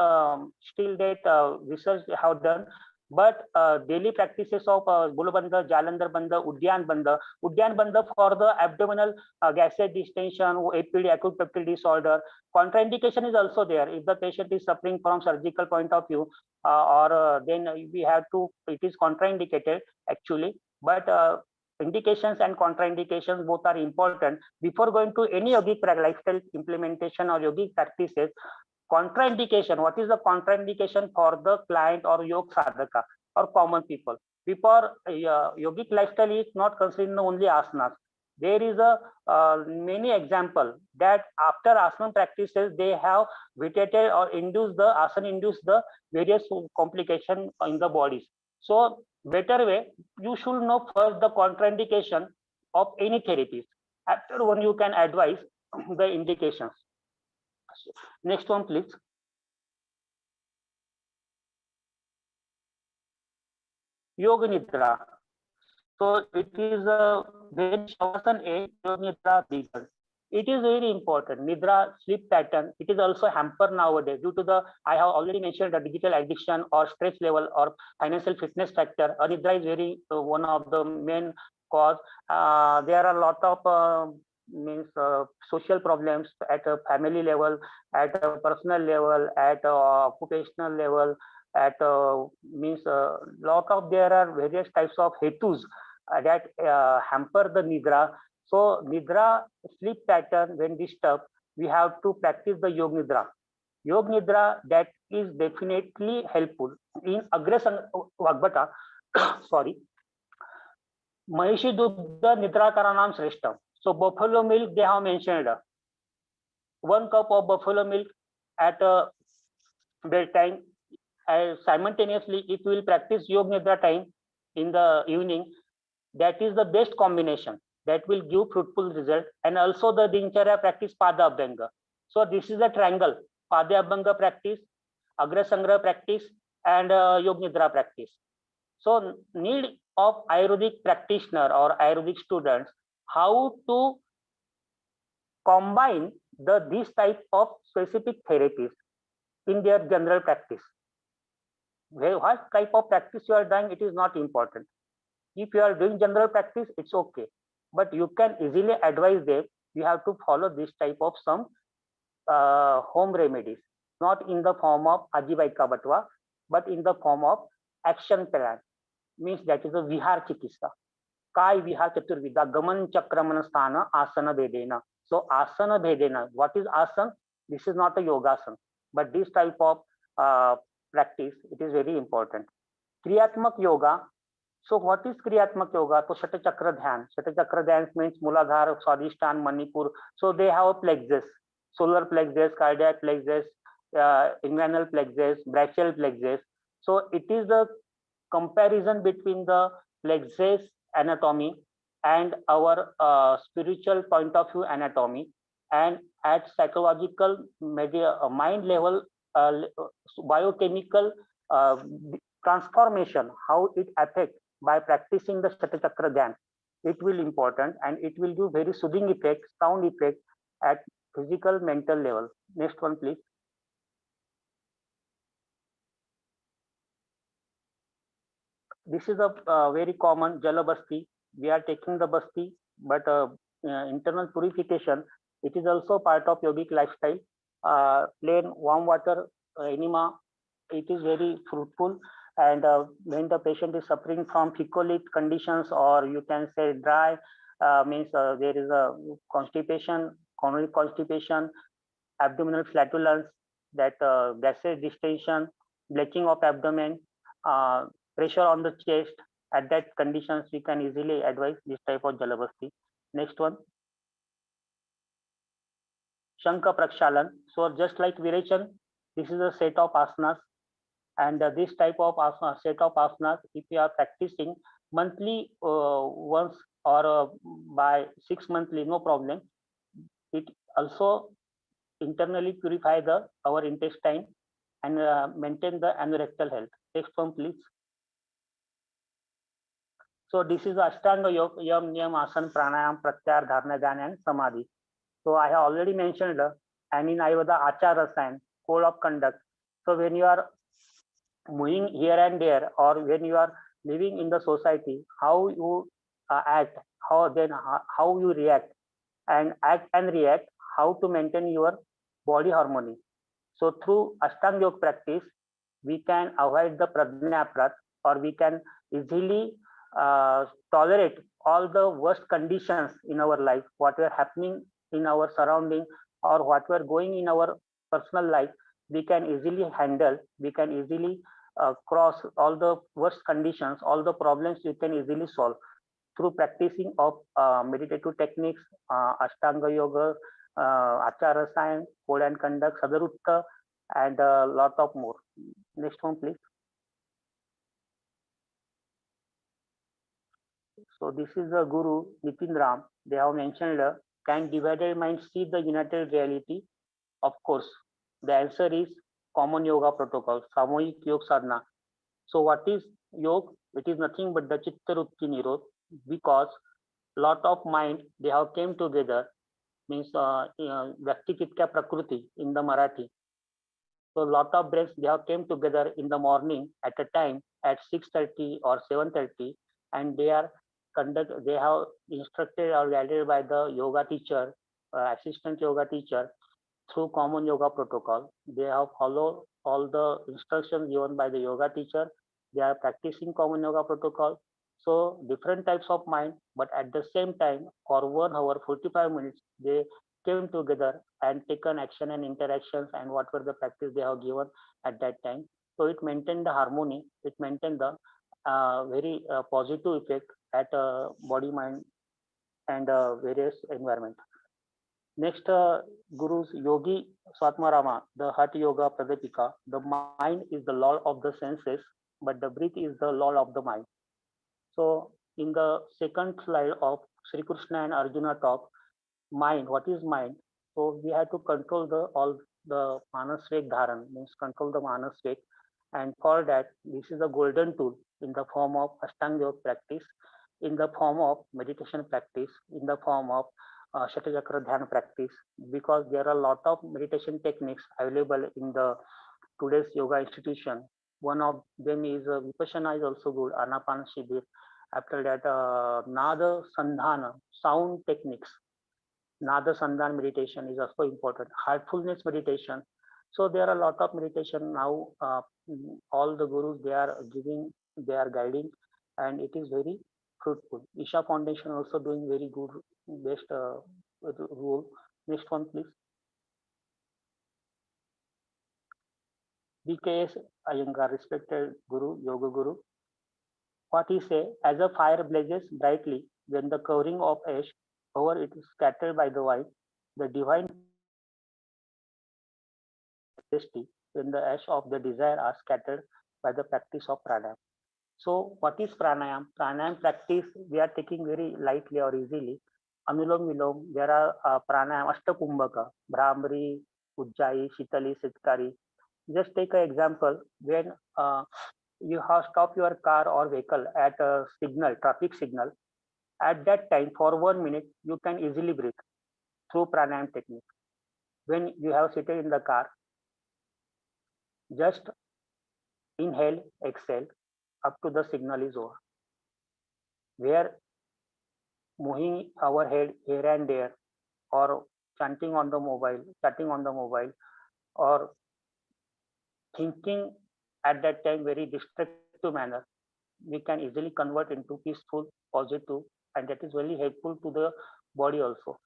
still that research have done, but daily practices of Bulabandha, Jalandhar Bandha, Udyan Bandha for the abdominal gaseous distension, APD, acute peptic disorder. Contraindication is also there. If the patient is suffering from surgical point of view, then we have to, it is contraindicated actually, but indications and contraindications both are important. Before going to any yogic lifestyle implementation or yogic practices, contraindication, what is the contraindication for the client or yoga sadhaka or common people? Before yogic lifestyle is not considering only asanas. There is a many example that after asana practices, they have vitiated or induced the asana induced the various complication in the bodies. So better way, you should know first the contraindication of any therapies. After one, you can advise the indications. Next one, please. Yoga Nidra. So it is a when Shavasana A, Yoga Nidra begins. It is very important. Nidra sleep pattern. It is also hampered nowadays due to the, I have already mentioned, the digital addiction or stress level or financial fitness factor. Nidra is very one of the main cause. There are a lot of social problems at a family level, at a personal level, at a occupational level, at lot of there are various types of hetus that hamper the nidra. So nidra sleep pattern when disturbed, we have to practice the yoga nidra. Yoga nidra that is definitely helpful in aggression vagbata. Sorry. Mahishi dugdha nidra karanam shreshtam. So buffalo milk they have mentioned. 1 cup of buffalo milk at bedtime. Simultaneously, if we will practice yoga nidra time in the evening, that is the best combination that will give fruitful result. And also the dincharya practice pada abhyanga. So this is a triangle: pada abhyanga practice, agra sangra practice, and yoga nidra practice. So need of Ayurvedic practitioner or Ayurvedic students how to combine these type of specific therapies in their general practice. What type of practice you are doing, it is not important. If you are doing general practice, it's okay, but you can easily advise them. You have to follow this type of some home remedies, not in the form of ajivaika batwa, but in the form of action plan. Means that is a vihar chikitsa. Kai vihar chaturvida gaman chakramana sthana asana vedena. So asana vedena, what is asana? This is not a yogasana, but this type of practice, it is very important. Kriyatmak yoga, So what is Kriyatmak Yoga? So Shatachakra Dhyan. Shatachakra Dhyan means Muladhara, Swadhisthana, Manipur. So they have plexus, solar plexus, cardiac plexus, inguinal plexus, brachial plexus. So it is a comparison between the plexus anatomy and our spiritual point of view anatomy, and at psychological mind level, biochemical uh, transformation, how it affects by practicing the Shatachakra Dhyan. It will important and it will give very soothing effect, sound effect at physical, mental level. Next one, please. This is a very common Jalabasti. We are taking the Basti, but internal purification, it is also part of yogic lifestyle. Plain warm water enema, it is very fruitful. And when the patient is suffering from fecolic conditions, or you can say dry, means there is a constipation, coronary constipation, abdominal flatulence, that gastric distension, bleaching of abdomen, pressure on the chest. At that conditions, we can easily advise this type of Jalabasti. Next one, Shanka Prakshalan. So just like Virechan, this is a set of asanas, and this type of asana, set of asanas, if you are practicing monthly once, or by 6 monthly, no problem. It also internally purify the our intestine and maintain the anorectal health. Next one, please. So this is Ashtanga Yoga, Yam, Niyam, Asan, Pranayam, Pratyahar, Dharana, Dhyan, and Samadhi. So I have already mentioned, and in Ayurveda, Achar Rasayan, code of conduct. So when you are moving here and there, or when you are living in the society, how you act, how you react, and act and react, how to maintain your body harmony. So through Ashtanga Yoga practice, we can avoid the Prajna Aprat, or we can easily tolerate all the worst conditions in our life, what were happening in our surrounding, or what were going in our personal life. We can easily handle, we can easily cross all the worst conditions, all the problems we can easily solve through practicing of meditative techniques, Ashtanga Yoga, Achara Science, Code and Conduct, Sadarutta, and a lot of more. Next one, please. So this is the Guru Nitin Ram. They have mentioned, can divided mind see the united reality? Of course, the answer is common yoga protocol, Samohik Yoga Sadhana. So what is yoga? It is nothing but the Chitta Rutti Nirod, because lot of mind they have came together, means Vyakti Titka Prakriti in the Marathi. So lot of brains they have came together in the morning at a time at 6:30 or 7:30, and they have instructed or guided by the yoga teacher, assistant yoga teacher, through common yoga protocol. They have followed all the instructions given by the yoga teacher. They are practicing common yoga protocol. So different types of mind, but at the same time, for 1 hour, 45 minutes, they came together and taken action and interactions, and what were the practice they have given at that time. So it maintained the harmony, it maintained the very positive effect at body, mind, and various environment. Next, Guru's Yogi Swatmarama, the Hatha Yoga Pradipika. The mind is the lord of the senses, but the breath is the lord of the mind. So, in the second slide of Sri Krishna and Arjuna talk, mind, what is mind? So, we have to control all the Manasvek Dharan, means control the Manasvek. And for that, this is a golden tool in the form of Ashtanga Yoga practice, in the form of meditation practice, in the form of Shatachakra Dhyan practice, because there are a lot of meditation techniques available in the today's yoga institution. One of them is Vipassana is also good, Anapana Shibir. After that, Nada Sandhana, sound techniques. Nada Sandhan meditation is also important. Heartfulness meditation. So there are a lot of meditation now. All the gurus they are giving, they are guiding, and it is very fruitful. Isha Foundation also doing very good, best role. Next one, please. BKS Iyengar, respected Guru, Yoga Guru. what he say, as a fire blazes brightly when the covering of ash over it is scattered by the wind, the divine majesty when the ash of the desire are scattered by the practice of pranayama. So what is pranayam? Pranayam practice we are taking very lightly or easily. Anulom Vilom, there are pranayam, Ashtakumbhaka, Brahmari, Ujjayi, Shitali, Sitkari. Just take an example when you have stopped your car or vehicle at a signal, traffic signal. At that time, for 1 minute, you can easily breathe through pranayam technique. When you have seated in the car, just inhale, exhale up to the signal is over. Where moving our head here and there, or chanting on the mobile, chatting on the mobile, or thinking at that time very destructive manner, we can easily convert into peaceful, positive, and that is very helpful to the body also.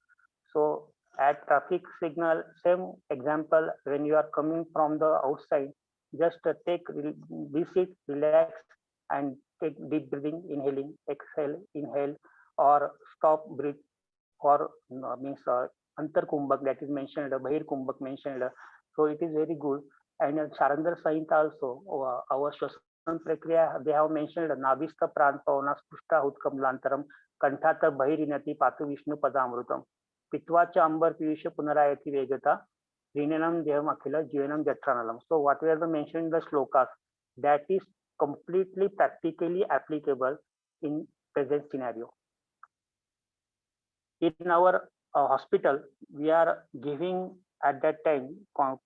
So at traffic signal, same example, when you are coming from the outside, just be sit, relax, and take deep breathing, inhaling, exhale, inhale, or stop breathe, or means antar kumbhak that is mentioned, bahir kumbhak mentioned. So it is very good. And Charandar Saint also, our Shwasan Prakriya, they have mentioned Nabista Prantavana Spushta Utkamlantaram Kantata Bahirinati Patu Vishnu Padamrutam Pitvacha Ambar Piyusha Punarayati Vegata Rinanam Devam Akhila Jivanam Jatranalam. So what we have mentioned in the slokas, that is completely practically applicable in present scenario. In our hospital, we are giving at that time,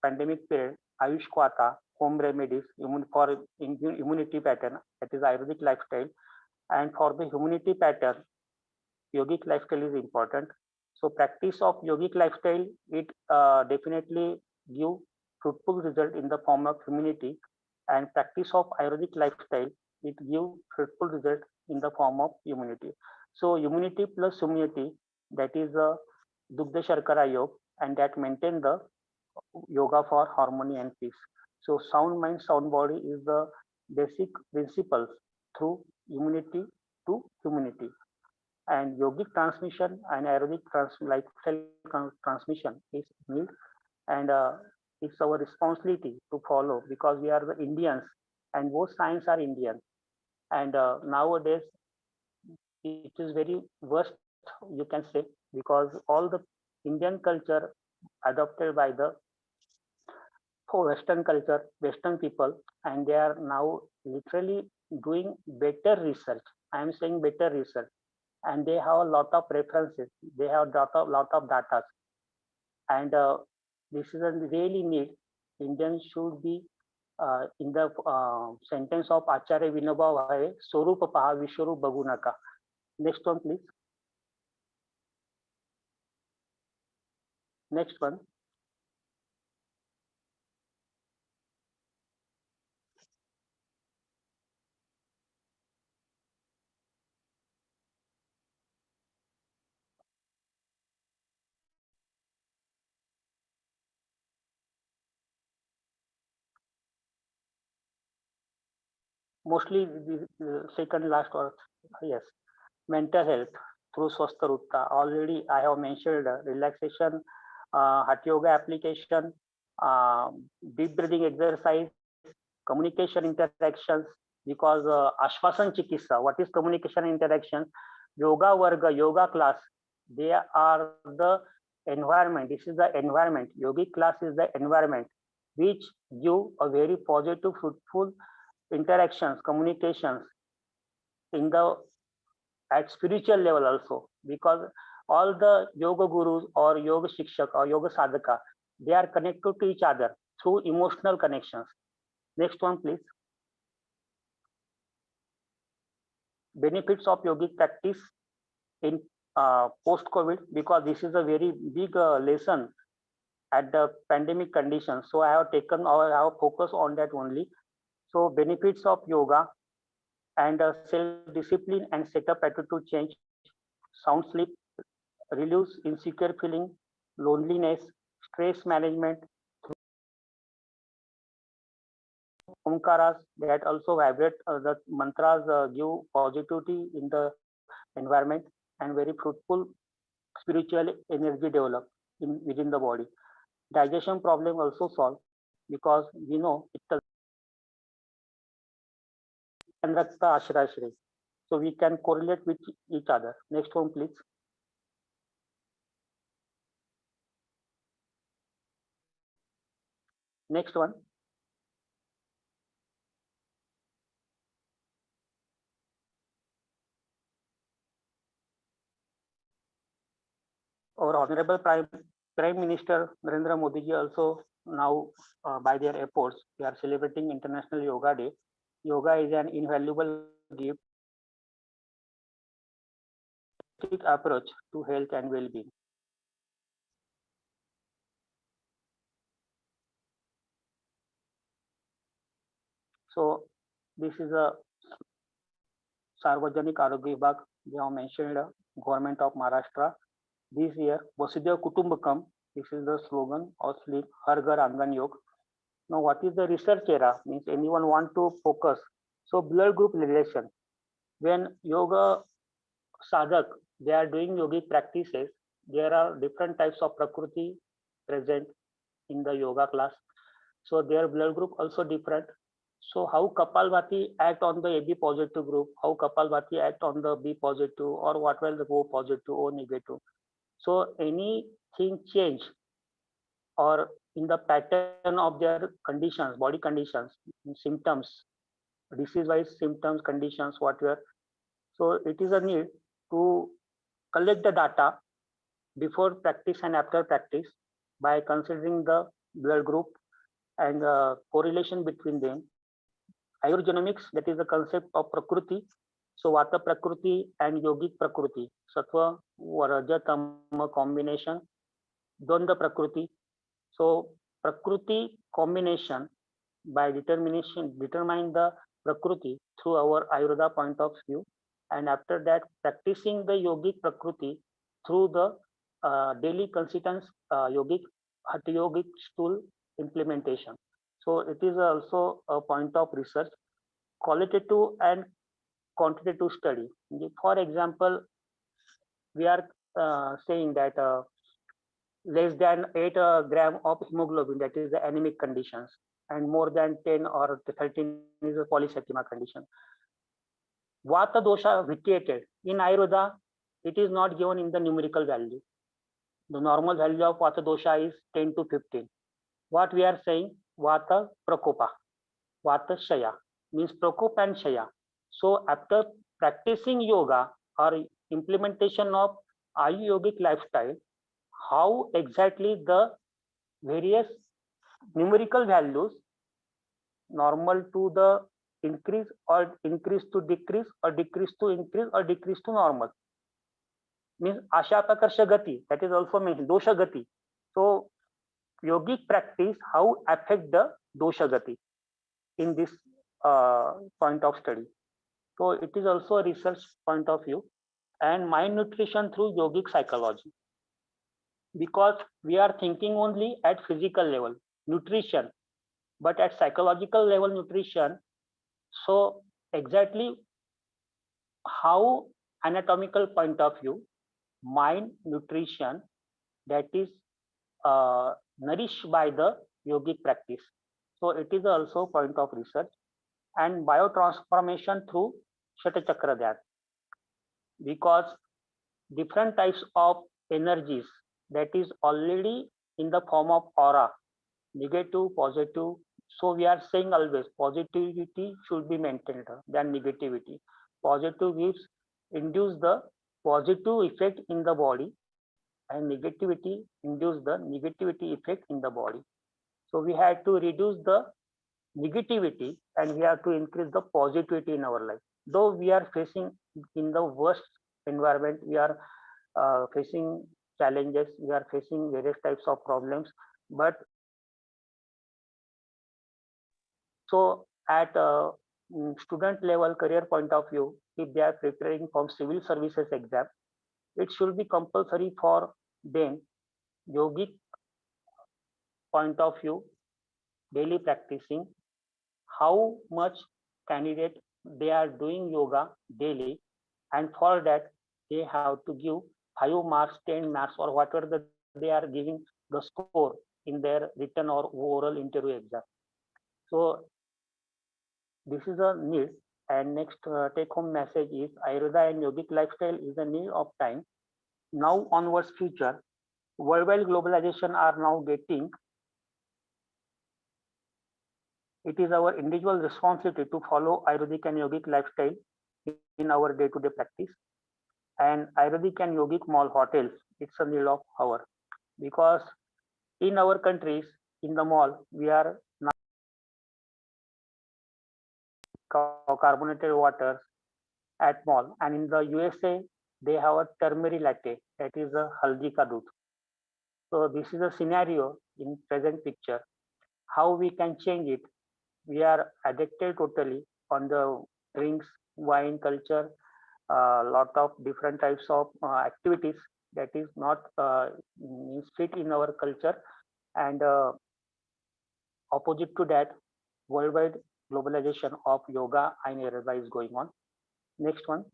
pandemic period, Ayush Kwata, home remedies for immunity pattern, that is Ayurvedic lifestyle. And for the immunity pattern, Yogic lifestyle is important. So practice of Yogic lifestyle, it definitely give fruitful result in the form of immunity, and practice of Ayurvedic lifestyle, it give fruitful result in the form of immunity. So immunity plus immunity, that is a Dugdha Sharkara Yoga, and that maintain the yoga for harmony and peace. So sound mind, sound body is the basic principles through immunity to humanity. And yogic transmission and aerobic lifestyle transmission is need, and it's our responsibility to follow, because we are the Indians and both signs are Indian. And nowadays it is very worst, you can say, because all the Indian culture adopted by the Western culture, Western people, and they are now literally doing better research. I am saying better research, and they have a lot of references. They have lot of data, and this is a really need. Indians should be in the sentence of Acharya Vinoba Bhave, Sorupa Paha Vishwarup Bagunaka. Next one, please. Next one. Mostly the second last or yes, mental health through Swastha Rutta. Already I have mentioned relaxation, Hatha Yoga application, deep breathing exercise, communication interactions, because Ashvasan Chikitsa, what is communication interactions? Yoga Varga, yoga class, they are the environment. This is the environment. Yogic class is the environment which give a very positive, fruitful interactions, communications in the at spiritual level also, because all the yoga gurus or yoga shikshak or yoga sadhaka, they are connected to each other through emotional connections. Next one, please. Benefits of yogic practice in post-COVID, because this is a very big lesson at the pandemic conditions. So I have taken or I have focused on that only. So benefits of yoga and self-discipline and setup attitude change, sound sleep, reduce insecure feeling, loneliness, stress management, omkaras that also vibrate. The mantras give positivity in the environment and very fruitful spiritual energy develop within the body. Digestion problem also solved because we know it and rakta ashrashri. So we can correlate with each other. Next one, please. Next one. Our Honorable Prime Minister Narendra Modi ji also now by their efforts, we are celebrating International Yoga Day. Yoga is an invaluable gift approach to health and well-being. So this is a Sarvajanik Arogya Vibhag, they have mentioned Government of Maharashtra. This year, Vasudhaiva Kutumbakam, this is the slogan of sleep, Har Ghar Angan Yog. Now, what is the research era? Means anyone want to focus. So blood group relation. When yoga sadhak, they are doing yogic practices, there are different types of prakriti present in the yoga class. So their blood group also different. So how Kapalbhati act on the AB positive group, how Kapalbhati act on the B positive, or what will the O positive, O negative. So anything change or in the pattern of their conditions, body conditions, symptoms, disease-wise symptoms, conditions, whatever. So it is a need to collect the data before practice and after practice by considering the blood group and correlation between them. Ayurgenomics, that is the concept of Prakriti. So Vata Prakriti and Yogic Prakriti, Sattva, Raja, Tama combination, Dvanda Prakriti. So Prakriti combination by determine the Prakriti through our Ayurveda point of view, and after that practicing the yogic Prakriti through the daily consistent yogic Hatha yogic stool implementation. So it is also a point of research, qualitative and quantitative study. For example, we are saying that less than 8 gram of hemoglobin, that is the anemic conditions, and more than 10 or 13 is a polycythemia condition. Vata dosha vitiated. In Ayurveda, it is not given in the numerical value. The normal value of Vata dosha is 10 to 15. What we are saying, Vata prakopa, Vata shaya, means prakop and shaya. So after practicing yoga or implementation of Yogic lifestyle, how exactly the various numerical values normal to the increase or increase to decrease or decrease to increase or decrease to normal, means ashapakarsh gati, that is also means dosha gati. So yogic practice how affect the dosha gati in this point of study. So it is also a research point of view. And mind nutrition through yogic psychology, because we are thinking only at physical level nutrition, but at psychological level nutrition. So exactly how anatomical point of view mind nutrition that is nourished by the yogic practice. So it is also point of research. And biotransformation through Shatachakra Dhyan, because different types of energies that is already in the form of aura, negative, positive. So we are saying always positivity should be maintained than negativity. Positive gives induce the positive effect in the body, and negativity induce the negativity effect in the body. So we have to reduce the negativity and we have to increase the positivity in our life. Though we are facing in the worst environment, we are facing challenges, we are facing various types of problems, but so at student level career point of view, if they are preparing for civil services exam, it should be compulsory for them yogic point of view, daily practicing how much candidate they are doing yoga daily, and for that they have to give 5 marks, 10 marks, or whatever they are giving the score in their written or oral interview exam. So this is a need. And next take home message is Ayurveda and yogic lifestyle is a need of time. Now onwards future, worldwide globalization are now getting, it is our individual responsibility to follow Ayurvedic and yogic lifestyle in our day-to-day practice. And Ayurvedic and yogic mall hotels, it's a need of our, because in our countries, in the mall, we are now carbonated waters at mall, and in the USA, they have a turmeric latte, that is a haldi ka doodh. So this is a scenario in present picture. How we can change it? We are addicted totally on the drinks, wine culture, lot of different types of activities that is not fit in our culture, and opposite to that, worldwide globalization of yoga and Ayurveda is going on. Next one.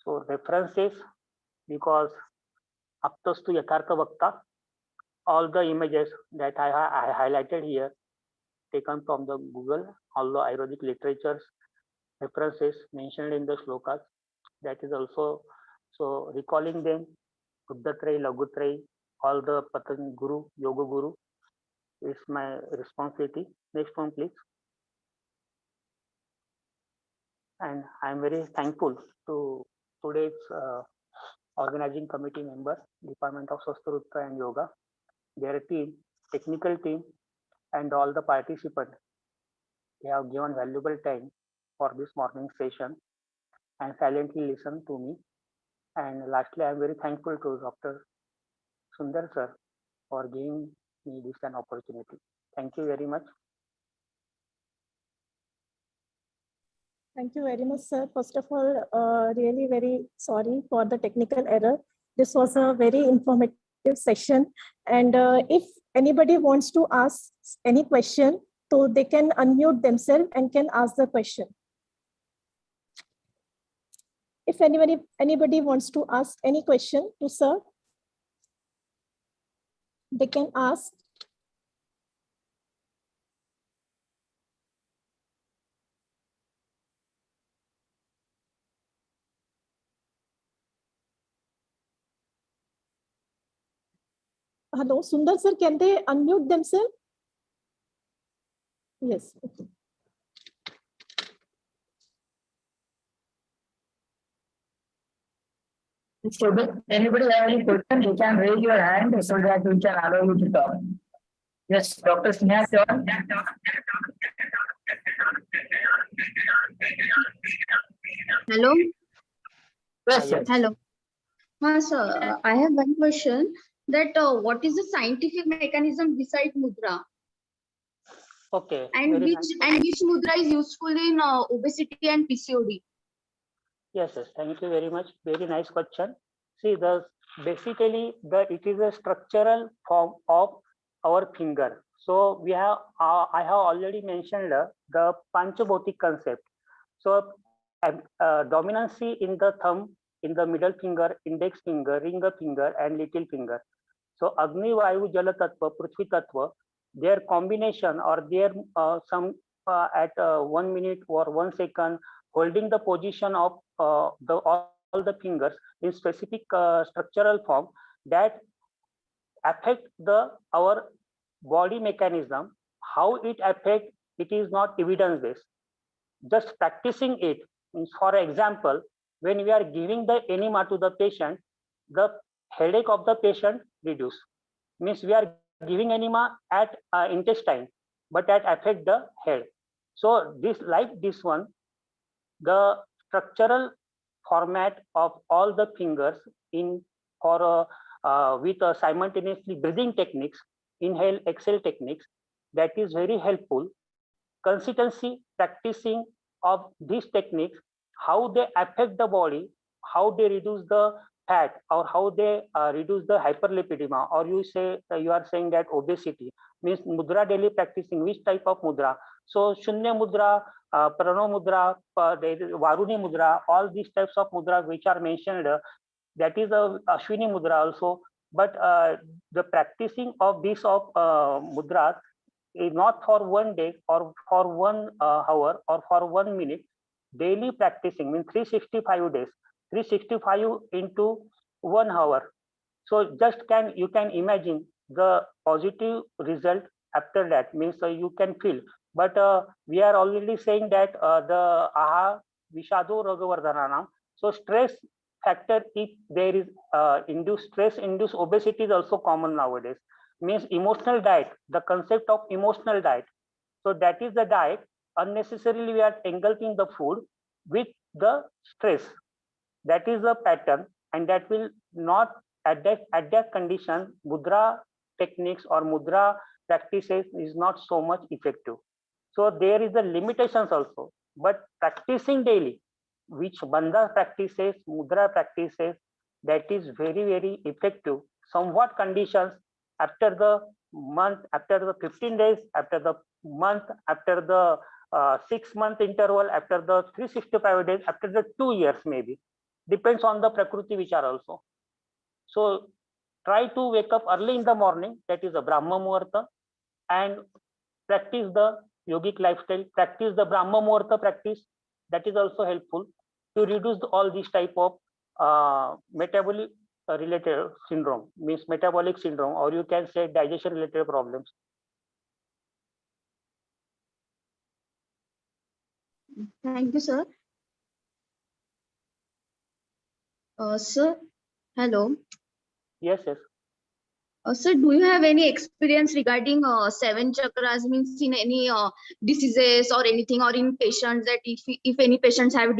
So references, because aptastu yakartha vakta, all the images that I highlighted here taken from the Google, all the Ayurvedic literatures, references mentioned in the slokas, that is also, so recalling them, Buddhatray, Lagutray, all the Patanjali Guru, Yoga Guru is my responsibility. Next one, please. And I'm very thankful to today's organizing committee member, Department of Swastarutra and Yoga, their team, technical team, and all the participants. They have given valuable time for this morning session and silently listened to me. And lastly, I'm very thankful to Dr. Sundar sir for giving me this an opportunity. Thank you very much. Thank you very much, sir. First of all, really very sorry for the technical error. This was a very informative session. And if anybody wants to ask any question, so they can unmute themselves and can ask the question. If anybody wants to ask any question to sir, they can ask. Hello, Sundar sir, can they unmute themselves? Yes. Okay. So if anybody have any question, you can raise your hand so that we can allow you to talk. Yes, Dr. Sneha, John. Hello. Yes, yes. Hello. Sir, I have one question that what is the scientific mechanism beside mudra, Okay. and very which nice. and which mudra is useful in obesity and PCOD? Yes, yes. Thank you very much. Very nice question. See, basically it is a structural form of our finger. So we have I have already mentioned the Panchabhotik concept. So dominancy in the thumb, in the middle finger, index finger, ring finger, and little finger. So Agni, Vayu, Jala Tattva, Prithvi Tattva, their combination or their some at 1 minute or 1 second, holding the position of all the fingers in specific structural form that affect our body mechanism. How it affect, it is not evidence based. Just practicing it means, for example, when we are giving the enema to the patient, the headache of the patient reduce. Means we are giving enema at intestine, but that affect the head. So this, like this one, the structural format of all the fingers in for with simultaneously breathing techniques, inhale exhale techniques, that is very helpful. Consistency practicing of these techniques, how they affect the body, how they reduce the fat, or how they reduce the hyperlipidemia, or you are saying that obesity, means mudra daily practicing, which type of mudra? So shunya mudra, prano mudra, there is varuni mudra, all these types of mudra which are mentioned, that is a ashwini mudra also. But the practicing of these of mudras is not for one day or for 1 hour or for 1 minute. Daily practicing means 365 days, 365 into 1 hour. So just you can imagine the positive result after that, means you can feel. But we are already saying that the aha vishado ragavardhananam. So stress factor, if there is induced stress induced obesity is also common nowadays. Means emotional diet, the concept of emotional diet. So that is the diet. Unnecessarily we are engulfing the food with the stress. That is the pattern, and that will not, at that condition, mudra techniques or mudra practices is not so much effective. So there is the limitations also. But practicing daily, which bandha practices, mudra practices, that is very, very effective. Somewhat conditions after the month, after the 15 days, after the month, after the 6 month interval, after the 365 days, after the 2 years maybe. Depends on the Prakriti Vichar also. So try to wake up early in the morning, that is a Brahma Muhurta, and practice the yogic lifestyle, practice the Brahma Muhurta practice. That is also helpful to reduce all these type of metabolic related syndrome, means metabolic syndrome, or you can say digestion related problems. Thank you, sir. Sir, hello. Yes, yes. Sir, do you have any experience regarding seven chakras, means in any diseases or anything, or in patients, that if any patients have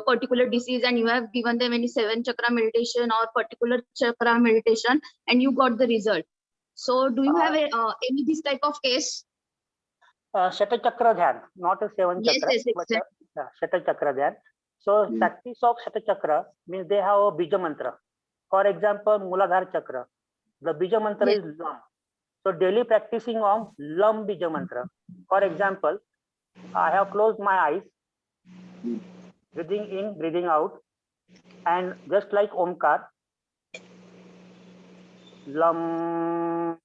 particular disease and you have given them any seven chakra meditation or particular chakra meditation and you got the result? So do you have any this type of case? Shata Chakra Dhyan, not a seven Yes, chakra, yes, but exactly. Shata Chakra Dhyan. So practice of Shata Chakra means they have a bija mantra. For example, Muladhara Chakra, the bija mantra Yes. is Lam. So daily practicing of Lam bija mantra. For example, I have closed my eyes, breathing in, breathing out, and just like Omkar, Lam.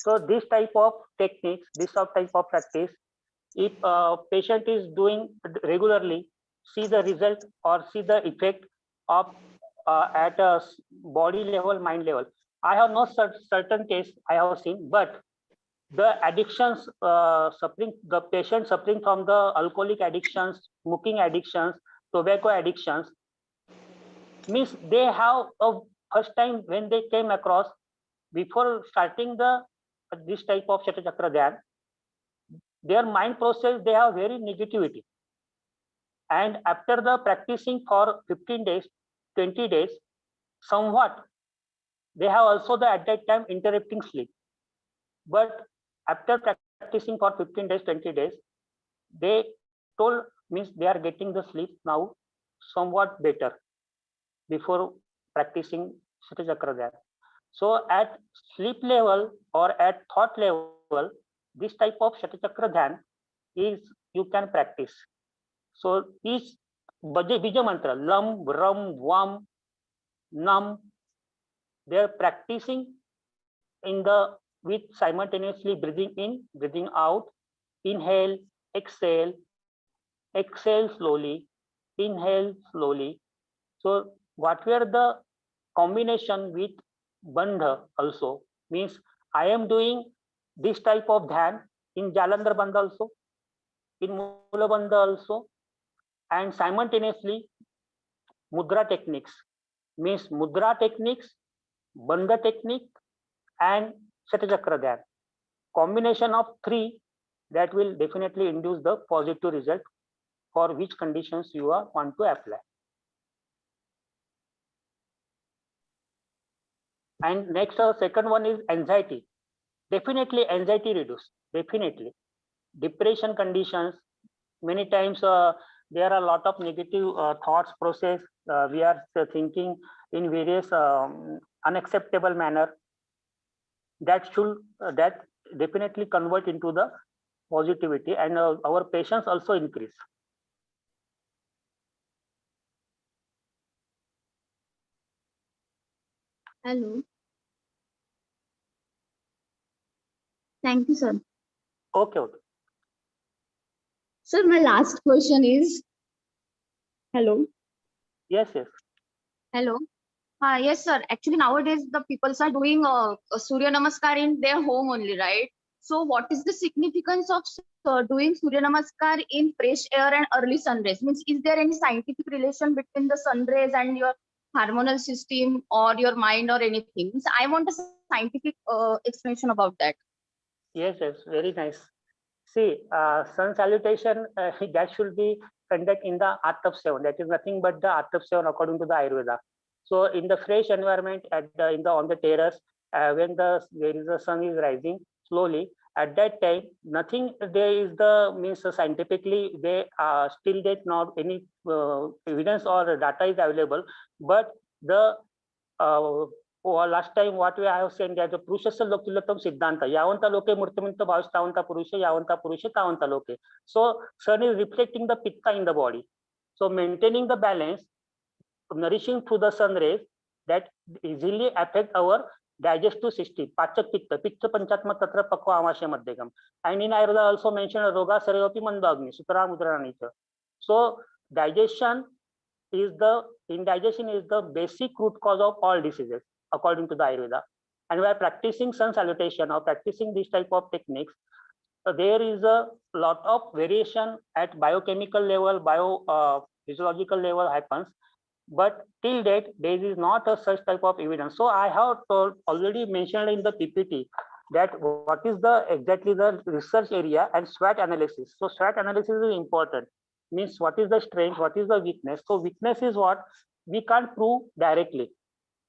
So this type of techniques, this type of practice, if a patient is doing regularly, see the result or see the effect of at a body level, mind level. I have no certain case I have seen, but the addictions suffering, the patient suffering from the alcoholic addictions, smoking addictions, tobacco addictions, means they have a first time when they came across, before starting the this type of Shata Chakra Dhyan, their mind process, they have very negativity. And after the practicing for 15 days, 20 days, somewhat, they have also the at that time interrupting sleep. But after practicing for 15 days, 20 days, they told, means they are getting the sleep now somewhat better before practicing Shata Chakra Dhyan. So at sleep level or at thought level, this type of Shata Chakra Dhyan is you can practice. So each bija mantra, lam, ram, vam, nam, they are practicing in the with simultaneously breathing in, breathing out, inhale, exhale, exhale slowly, inhale slowly. So what were the combination with bandha also, means I am doing this type of dhyan in Jalandhar bandha also, in Mula bandha also, and simultaneously mudra techniques, means mudra techniques, bandha technique, and Shata Chakra Dhyan. Combination of three, that will definitely induce the positive result for which conditions you are want to apply. And next, second one is anxiety. Definitely anxiety reduce, definitely. depression conditions. Many times there are a lot of negative thoughts process. We are thinking in various unacceptable manner. That should that definitely convert into the positivity, and our patience also increase. Hello. Thank you, sir. Okay. Sir, my last question is, hello. Yes. Hello. Yes, sir. Actually, nowadays the people are doing Surya Namaskar in their home only, right? So, what is the significance of doing Surya Namaskar in fresh air and early sun rays? Means, is there any scientific relation between the sun rays and your hormonal system or your mind or anything? Means, I want a scientific explanation about that. Yes, very nice. See, sun salutation that should be conducted in the Art of Seven. That is nothing but the Art of Seven according to the Ayurveda. So, in the fresh environment on the terrace, when there is the sun is rising slowly, at that time, nothing there is the means scientifically they still did not any evidence or data is available, but the last time what we have seen that the Purushasya Lokilatam Siddhanta, Yavanta Loke Murtamanta Bhavas Tavanta Purusha, Yavanta Purusha, Tavanta Loke. So sun is reflecting the pitta in the body. So maintaining the balance, nourishing through the sun rays that easily affect our digestive system. Pachak Pitta, Pitta Panchatma Tatra Pakwa Amasya Madhyagam. And in Ayurveda also mentioned Roga Saryopi Mandagni, Sutara Mudrananica. So digestion is indigestion is the basic root cause of all diseases according to the Ayurveda. And by practicing sun salutation or practicing this type of techniques, there is a lot of variation at biochemical level, physiological level happens, but till date there is not a such type of evidence. So I have already mentioned in the PPT that what is exactly the research area and SWOT analysis. So SWOT analysis is important. Means what is the strength, what is the weakness. So weakness is what we can't prove directly.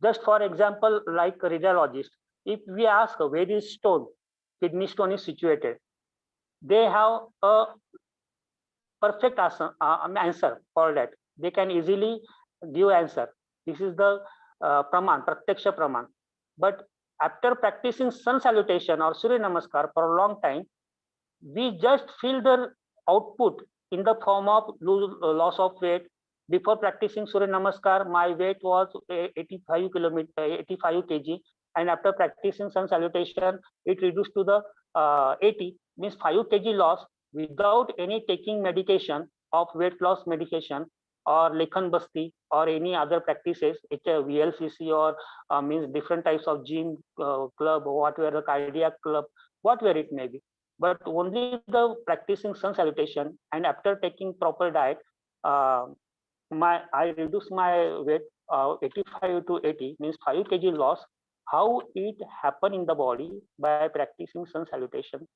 Just for example, like a radiologist, if we ask where is stone, kidney stone is situated, they have a perfect answer for that. They can easily give answer. This is the praman, pratyaksha praman. But after practicing sun salutation or Surya Namaskar for a long time, we just feel the output in the form of loss of weight. Before practicing Surya Namaskar, my weight was 85 kg, and after practicing sun salutation, it reduced to the 80, means 5 kg loss without any taking medication of weight loss medication or Lekhan Basti or any other practices, it's a VLCC or means different types of gym club, or whatever the cardiac club, whatever it may be. But only the practicing sun salutation and after taking proper diet, I reduced my weight 85 to 80, means 5 kg loss. How it happen in the body by practicing sun salutation.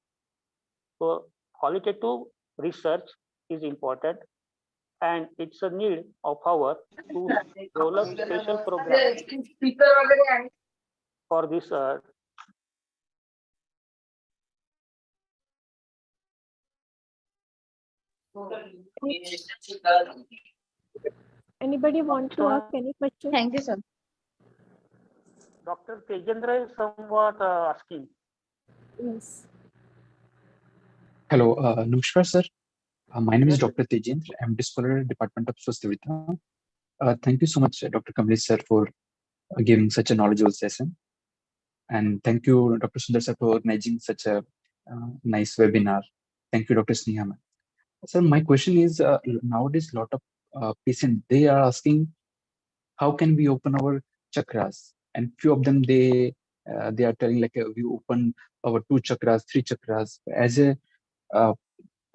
So qualitative research is important, and it's a need of our to develop special programs for this. Anybody want to ask any question? Thank you, sir. Dr. Tejendra is somewhat asking. Yes. Hello, Namaskar, sir. My name is Dr. Tejendra. I'm Scholar Department of Swasthivita. Thank you so much, Dr. Kamlesh sir, for giving such a knowledgeable session. And thank you, Dr. Sundar sir, for organizing such a nice webinar. Thank you, Dr. Sneha ma'am. Sir, my question is, nowadays, a lot of patients, they are asking, how can we open our chakras? And few of them, they are telling like, we open our 2 chakras, 3 chakras. As a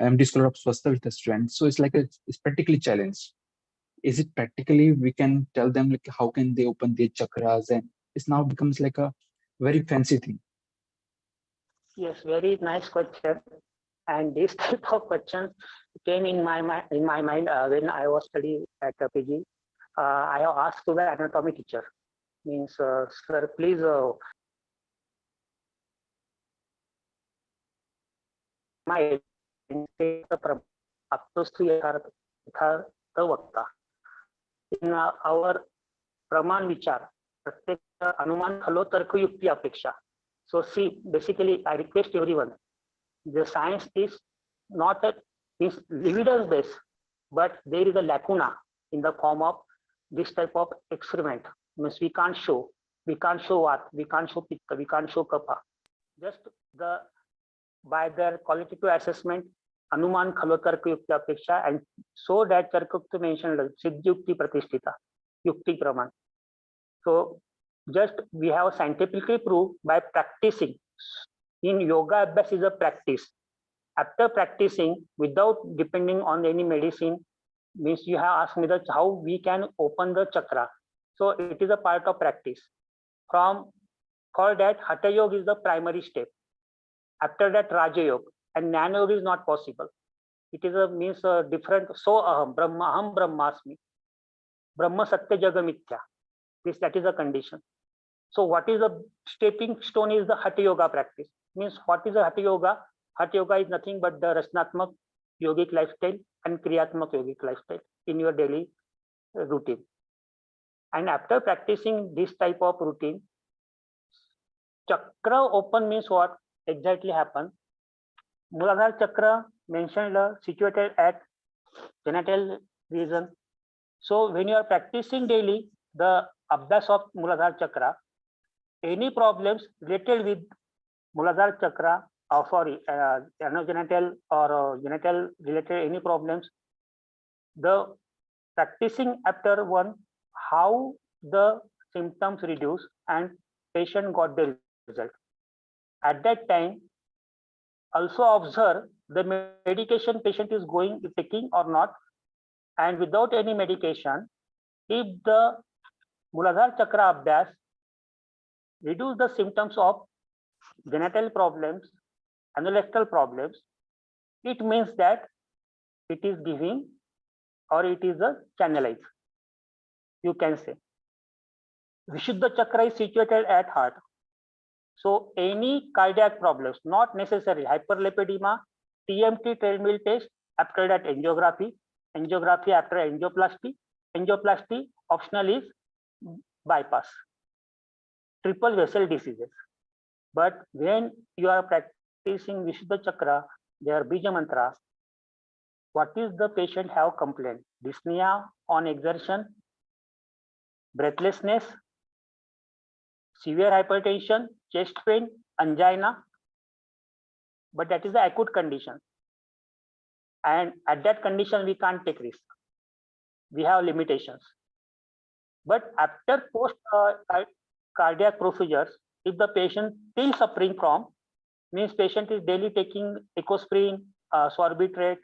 MD Scholar of Swasthivita student, so it's like it's practically challenge. Is it practically we can tell them like how can they open their chakras, and it's now becomes like a very fancy thing. Yes, very nice question. And this type of questions came in my mind when I was studying at PG. I have asked to the anatomy teacher, means sir, please my वक्ता. In our प्रमाण विचार प्रत्येक अनुमान खलो तर्कयुक्ती अपेक्षा. So see, basically I request everyone, the science is not is evidence based, but there is a lacuna in the form of this type of experiment. Means we can't show what, we can't show pitta, we can't show kapha. Just the by their qualitative assessment, अनुमान खलो तर्कयुक्ती अपेक्षा, and so that तर्कयुक्ती mentioned सिद्ध pratishtita, yukti praman. So just we have scientifically proved by practicing. In yoga, abhyas is a practice. After practicing without depending on any medicine, means you have asked me that how we can open the chakra. So it is a part of practice. For that, Hatha Yoga is the primary step. After that, Raja Yoga, and Jnana Yoga is not possible. It is a means different. So aham brahmasmi, Brahma Satya Jaga Mithya. That is a condition. So what is the stepping stone is the Hatha Yoga practice. Means what is the Hatha Yoga? Hatha Yoga is nothing but the Rasnatmak Yogic Lifestyle and Kriyatmak Yogic Lifestyle in your daily routine. And after practicing this type of routine, chakra open means what exactly happen? Muladhara chakra mentioned situated at genital region. So when you are practicing daily the abhyas of Muladhara chakra, any problems related with Muladhara chakra, genital or genital related any problems, the practicing after one, how the symptoms reduce and patient got the result. At that time, also observe the medication patient is taking or not, and without any medication, if the Muladhara chakra abhyas reduce the symptoms of genital problems, anulectal problems, it means that it is giving or it is a channelized. You can say Vishuddha chakra is situated at heart. So any cardiac problems, not necessarily hyperlipidemia, TMT treadmill test, after that angiography after angioplasty optional is bypass, triple vessel diseases. But when you are practicing Vishuddha chakra, their bija mantra, what is the patient have complaint? Dyspnea on exertion, breathlessness, severe hypertension, chest pain, angina, but that is the acute condition. And at that condition, we can't take risk. We have limitations. But after post cardiac procedures, if the patient still suffering from, means patient is daily taking ecosprin, sorbitrate,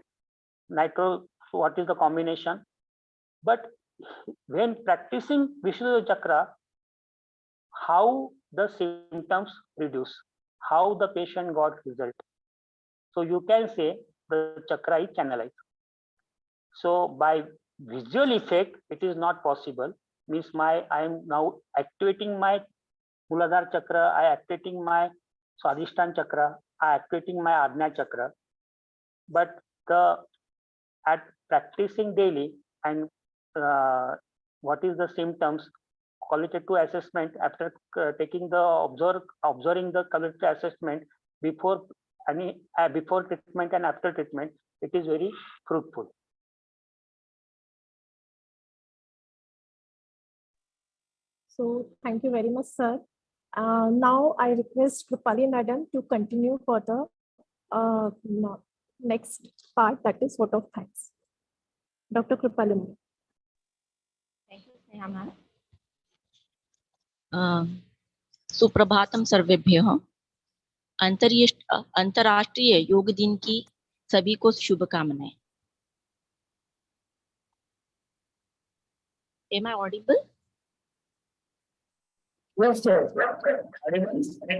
nitro, what is the combination? But when practicing Vishuddha chakra, how the symptoms reduce, how the patient got result. So you can say the chakra is channelized. So by visual effect, it is not possible. Means I am now activating my Muladhara chakra, I activating my Swadhisthana chakra, I activating my Ajna chakra. But at practicing daily and what is the symptoms, qualitative assessment after taking the observing the qualitative assessment before before treatment and after treatment, it is very fruitful. So thank you very much, sir. Now I request Krupali madam to continue for the next part, that is vote of thanks. Dr. Krupali madam. Thank you, Sneha ma'am. Suprabhatam सर्वेभ्यः। अंतर्राष्ट्रीय योग दिन की सभी को शुभकामनाएं। Am I audible? Yes, sir.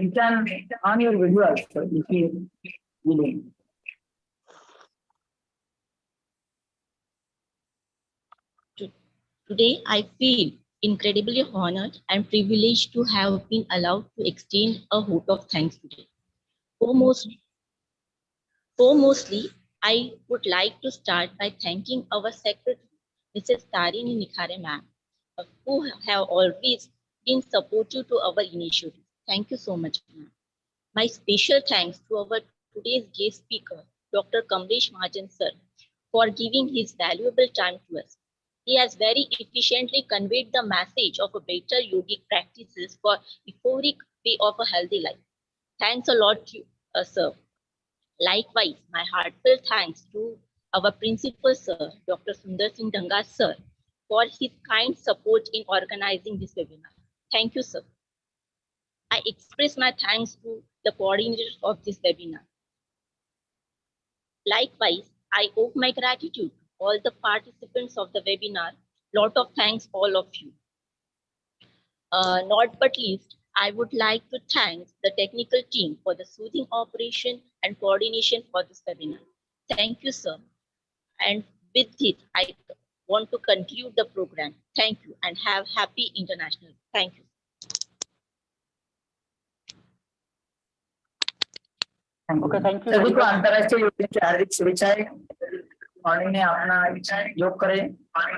You can on your video also if you willing. Today, I feel incredibly honored and privileged to have been allowed to extend a vote of thanks today. Foremostly, I would like to start by thanking our secretary, Mrs. Tarini Nikhare ma'am, who have always been supportive to our initiative. Thank you so much, ma'am. My special thanks to our today's guest speaker, Dr. Kamlesh Mahajan sir, for giving his valuable time to us. He has very efficiently conveyed the message of a better yogic practices for euphoric way of a healthy life. Thanks a lot to sir. Likewise, my heartfelt thanks to our principal sir, Dr. Sundar Singh Dhangas sir, for his kind support in organizing this webinar. Thank you, sir. I express my thanks to the coordinators of this webinar. Likewise, I owe my gratitude to all the participants of the webinar. Lot of thanks, all of you. Not but least, I would like to thank the technical team for the soothing operation and coordination for this webinar. Thank you, sir. And with it, I want to conclude the program. Thank you and have happy international. Thank you. Okay, thank you सभी very को much. अंतर्राष्ट्रीय योग दिन की हार्दिक शुभेच्छाएं। Morning में अपना योग करें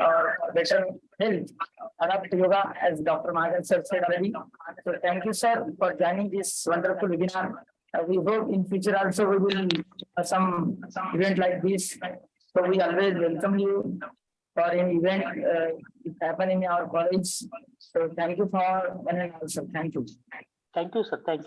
और better health adopt yoga as Dr. Mahajan sir said already. So thank you sir for joining this wonderful webinar. We hope in future also we will some event like this. So we always welcome you for an event it happen in our college. So thank you for one and also. Thank you. Thank you, sir. Thank you.